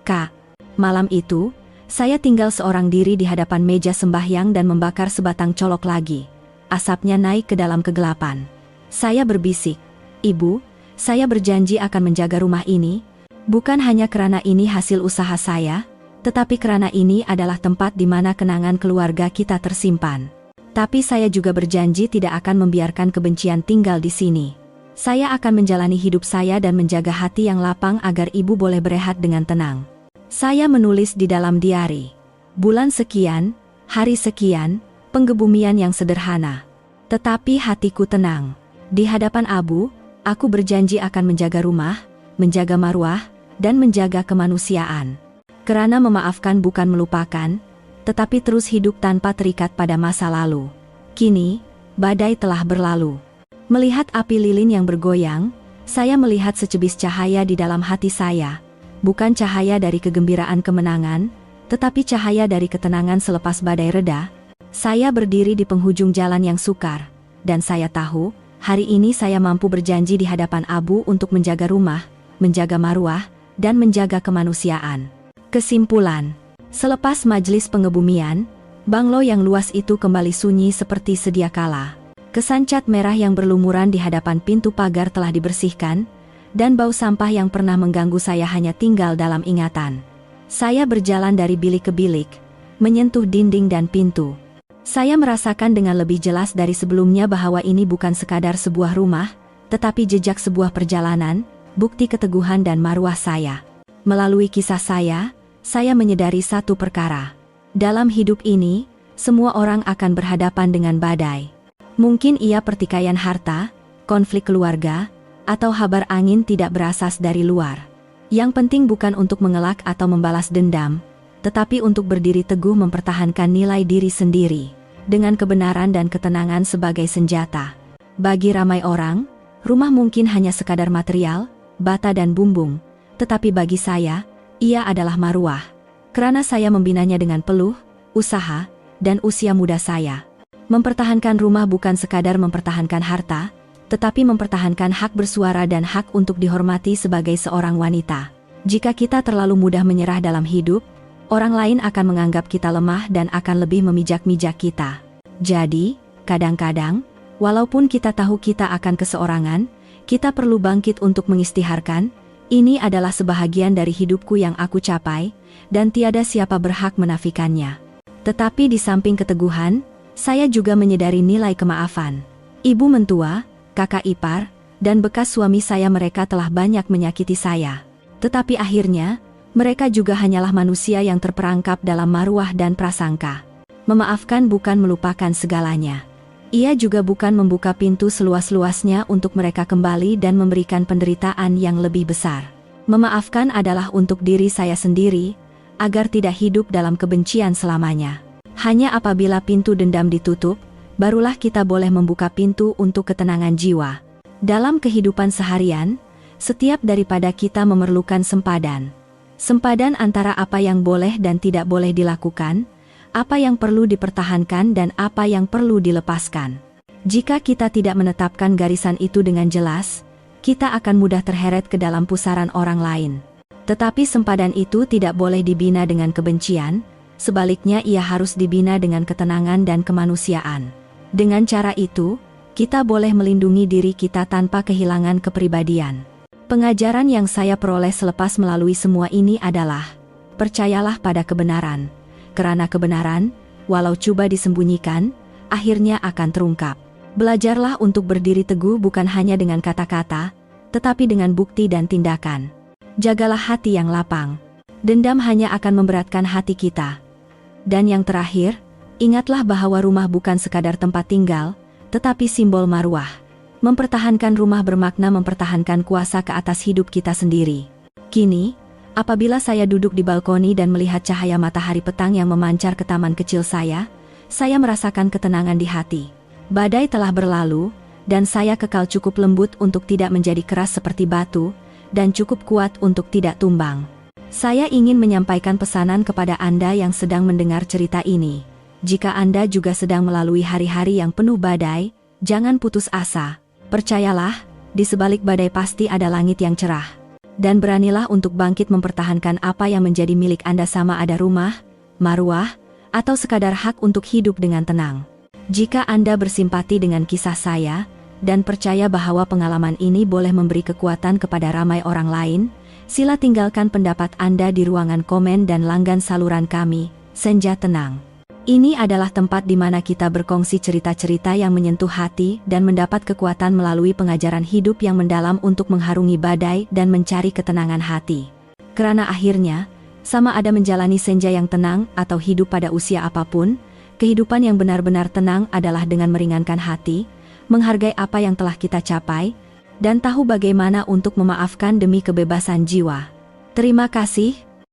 Kak. Malam itu, saya tinggal seorang diri di hadapan meja sembahyang dan membakar sebatang colok lagi. Asapnya naik ke dalam kegelapan. Saya berbisik, Ibu, saya berjanji akan menjaga rumah ini, bukan hanya karena ini hasil usaha saya, tetapi karena ini adalah tempat di mana kenangan keluarga kita tersimpan. Tapi saya juga berjanji tidak akan membiarkan kebencian tinggal di sini. Saya akan menjalani hidup saya dan menjaga hati yang lapang agar ibu boleh berehat dengan tenang. Saya menulis di dalam diari. Bulan sekian, hari sekian, penggebumian yang sederhana. Tetapi hatiku tenang. Di hadapan Abu, aku berjanji akan menjaga rumah, menjaga marwah, dan menjaga kemanusiaan. Karena memaafkan bukan melupakan, tetapi terus hidup tanpa terikat pada masa lalu. Kini, badai telah berlalu. Melihat api lilin yang bergoyang, saya melihat secebis cahaya di dalam hati saya. Bukan cahaya dari kegembiraan kemenangan, tetapi cahaya dari ketenangan selepas badai reda. Saya berdiri di penghujung jalan yang sukar, dan saya tahu, hari ini saya mampu berjanji di hadapan Abu untuk menjaga rumah, menjaga marwah, dan menjaga kemanusiaan. Kesimpulan, selepas majelis pengebumian, Banglo yang luas itu kembali sunyi seperti sedia kala. Kesan cat merah yang berlumuran di hadapan pintu pagar telah dibersihkan, dan bau sampah yang pernah mengganggu saya hanya tinggal dalam ingatan. Saya berjalan dari bilik ke bilik, menyentuh dinding dan pintu. Saya merasakan dengan lebih jelas dari sebelumnya bahwa ini bukan sekadar sebuah rumah, tetapi jejak sebuah perjalanan, bukti keteguhan dan marwah saya. Melalui kisah saya menyadari satu perkara. Dalam hidup ini, semua orang akan berhadapan dengan badai. Mungkin ia pertikaian harta, konflik keluarga, atau habar angin tidak berasas dari luar. Yang penting bukan untuk mengelak atau membalas dendam, tetapi untuk berdiri teguh mempertahankan nilai diri sendiri, dengan kebenaran dan ketenangan sebagai senjata. Bagi ramai orang, rumah mungkin hanya sekadar material, bata dan bumbung, tetapi bagi saya, ia adalah marwah. Karena saya membinanya dengan peluh, usaha, dan usia muda saya. Mempertahankan rumah bukan sekadar mempertahankan harta, tetapi mempertahankan hak bersuara dan hak untuk dihormati sebagai seorang wanita. Jika kita terlalu mudah menyerah dalam hidup, orang lain akan menganggap kita lemah dan akan lebih memijak-mijak kita. Jadi, kadang-kadang, walaupun kita tahu kita akan keseorangan, kita perlu bangkit untuk mengistiharkan, Ini adalah sebahagian dari hidupku yang aku capai, dan tiada siapa berhak menafikannya. Tetapi di samping keteguhan, saya juga menyadari nilai kemaafan. Ibu mentua, kakak ipar, dan bekas suami saya mereka telah banyak menyakiti saya. Tetapi akhirnya, mereka juga hanyalah manusia yang terperangkap dalam maruah dan prasangka. Memaafkan bukan melupakan segalanya. Ia juga bukan membuka pintu seluas-luasnya untuk mereka kembali dan memberikan penderitaan yang lebih besar. Memaafkan adalah untuk diri saya sendiri, agar tidak hidup dalam kebencian selamanya. Hanya apabila pintu dendam ditutup, barulah kita boleh membuka pintu untuk ketenangan jiwa. Dalam kehidupan seharian, setiap daripada kita memerlukan sempadan. Sempadan antara apa yang boleh dan tidak boleh dilakukan, apa yang perlu dipertahankan dan apa yang perlu dilepaskan. Jika kita tidak menetapkan garisan itu dengan jelas, kita akan mudah terheret ke dalam pusaran orang lain. Tetapi sempadan itu tidak boleh dibina dengan kebencian, sebaliknya ia harus dibina dengan ketenangan dan kemanusiaan. Dengan cara itu, kita boleh melindungi diri kita tanpa kehilangan kepribadian. Pengajaran yang saya peroleh selepas melalui semua ini adalah, percayalah pada kebenaran. Karena kebenaran, walau coba disembunyikan, akhirnya akan terungkap. Belajarlah untuk berdiri teguh bukan hanya dengan kata-kata, tetapi dengan bukti dan tindakan. Jagalah hati yang lapang. Dendam hanya akan memberatkan hati kita. Dan yang terakhir, ingatlah bahwa rumah bukan sekadar tempat tinggal, tetapi simbol maruah. Mempertahankan rumah bermakna mempertahankan kuasa ke atas hidup kita sendiri. Kini, apabila saya duduk di balkoni dan melihat cahaya matahari petang yang memancar ke taman kecil saya merasakan ketenangan di hati. Badai telah berlalu, dan saya kekal cukup lembut untuk tidak menjadi keras seperti batu, dan cukup kuat untuk tidak tumbang. Saya ingin menyampaikan pesanan kepada Anda yang sedang mendengar cerita ini. Jika Anda juga sedang melalui hari-hari yang penuh badai, jangan putus asa. Percayalah, di sebalik badai pasti ada langit yang cerah. Dan beranilah untuk bangkit mempertahankan apa yang menjadi milik Anda, sama ada rumah, maruah, atau sekadar hak untuk hidup dengan tenang. Jika Anda bersimpati dengan kisah saya, dan percaya bahwa pengalaman ini boleh memberi kekuatan kepada ramai orang lain, sila tinggalkan pendapat Anda di ruangan komen dan langgan saluran kami, Senja Tenang. Ini adalah tempat di mana kita berkongsi cerita-cerita yang menyentuh hati dan mendapat kekuatan melalui pengajaran hidup yang mendalam untuk mengharungi badai dan mencari ketenangan hati. Karena akhirnya, sama ada menjalani senja yang tenang atau hidup pada usia apapun, kehidupan yang benar-benar tenang adalah dengan meringankan hati, menghargai apa yang telah kita capai, dan tahu bagaimana untuk memaafkan demi kebebasan jiwa. Terima kasih.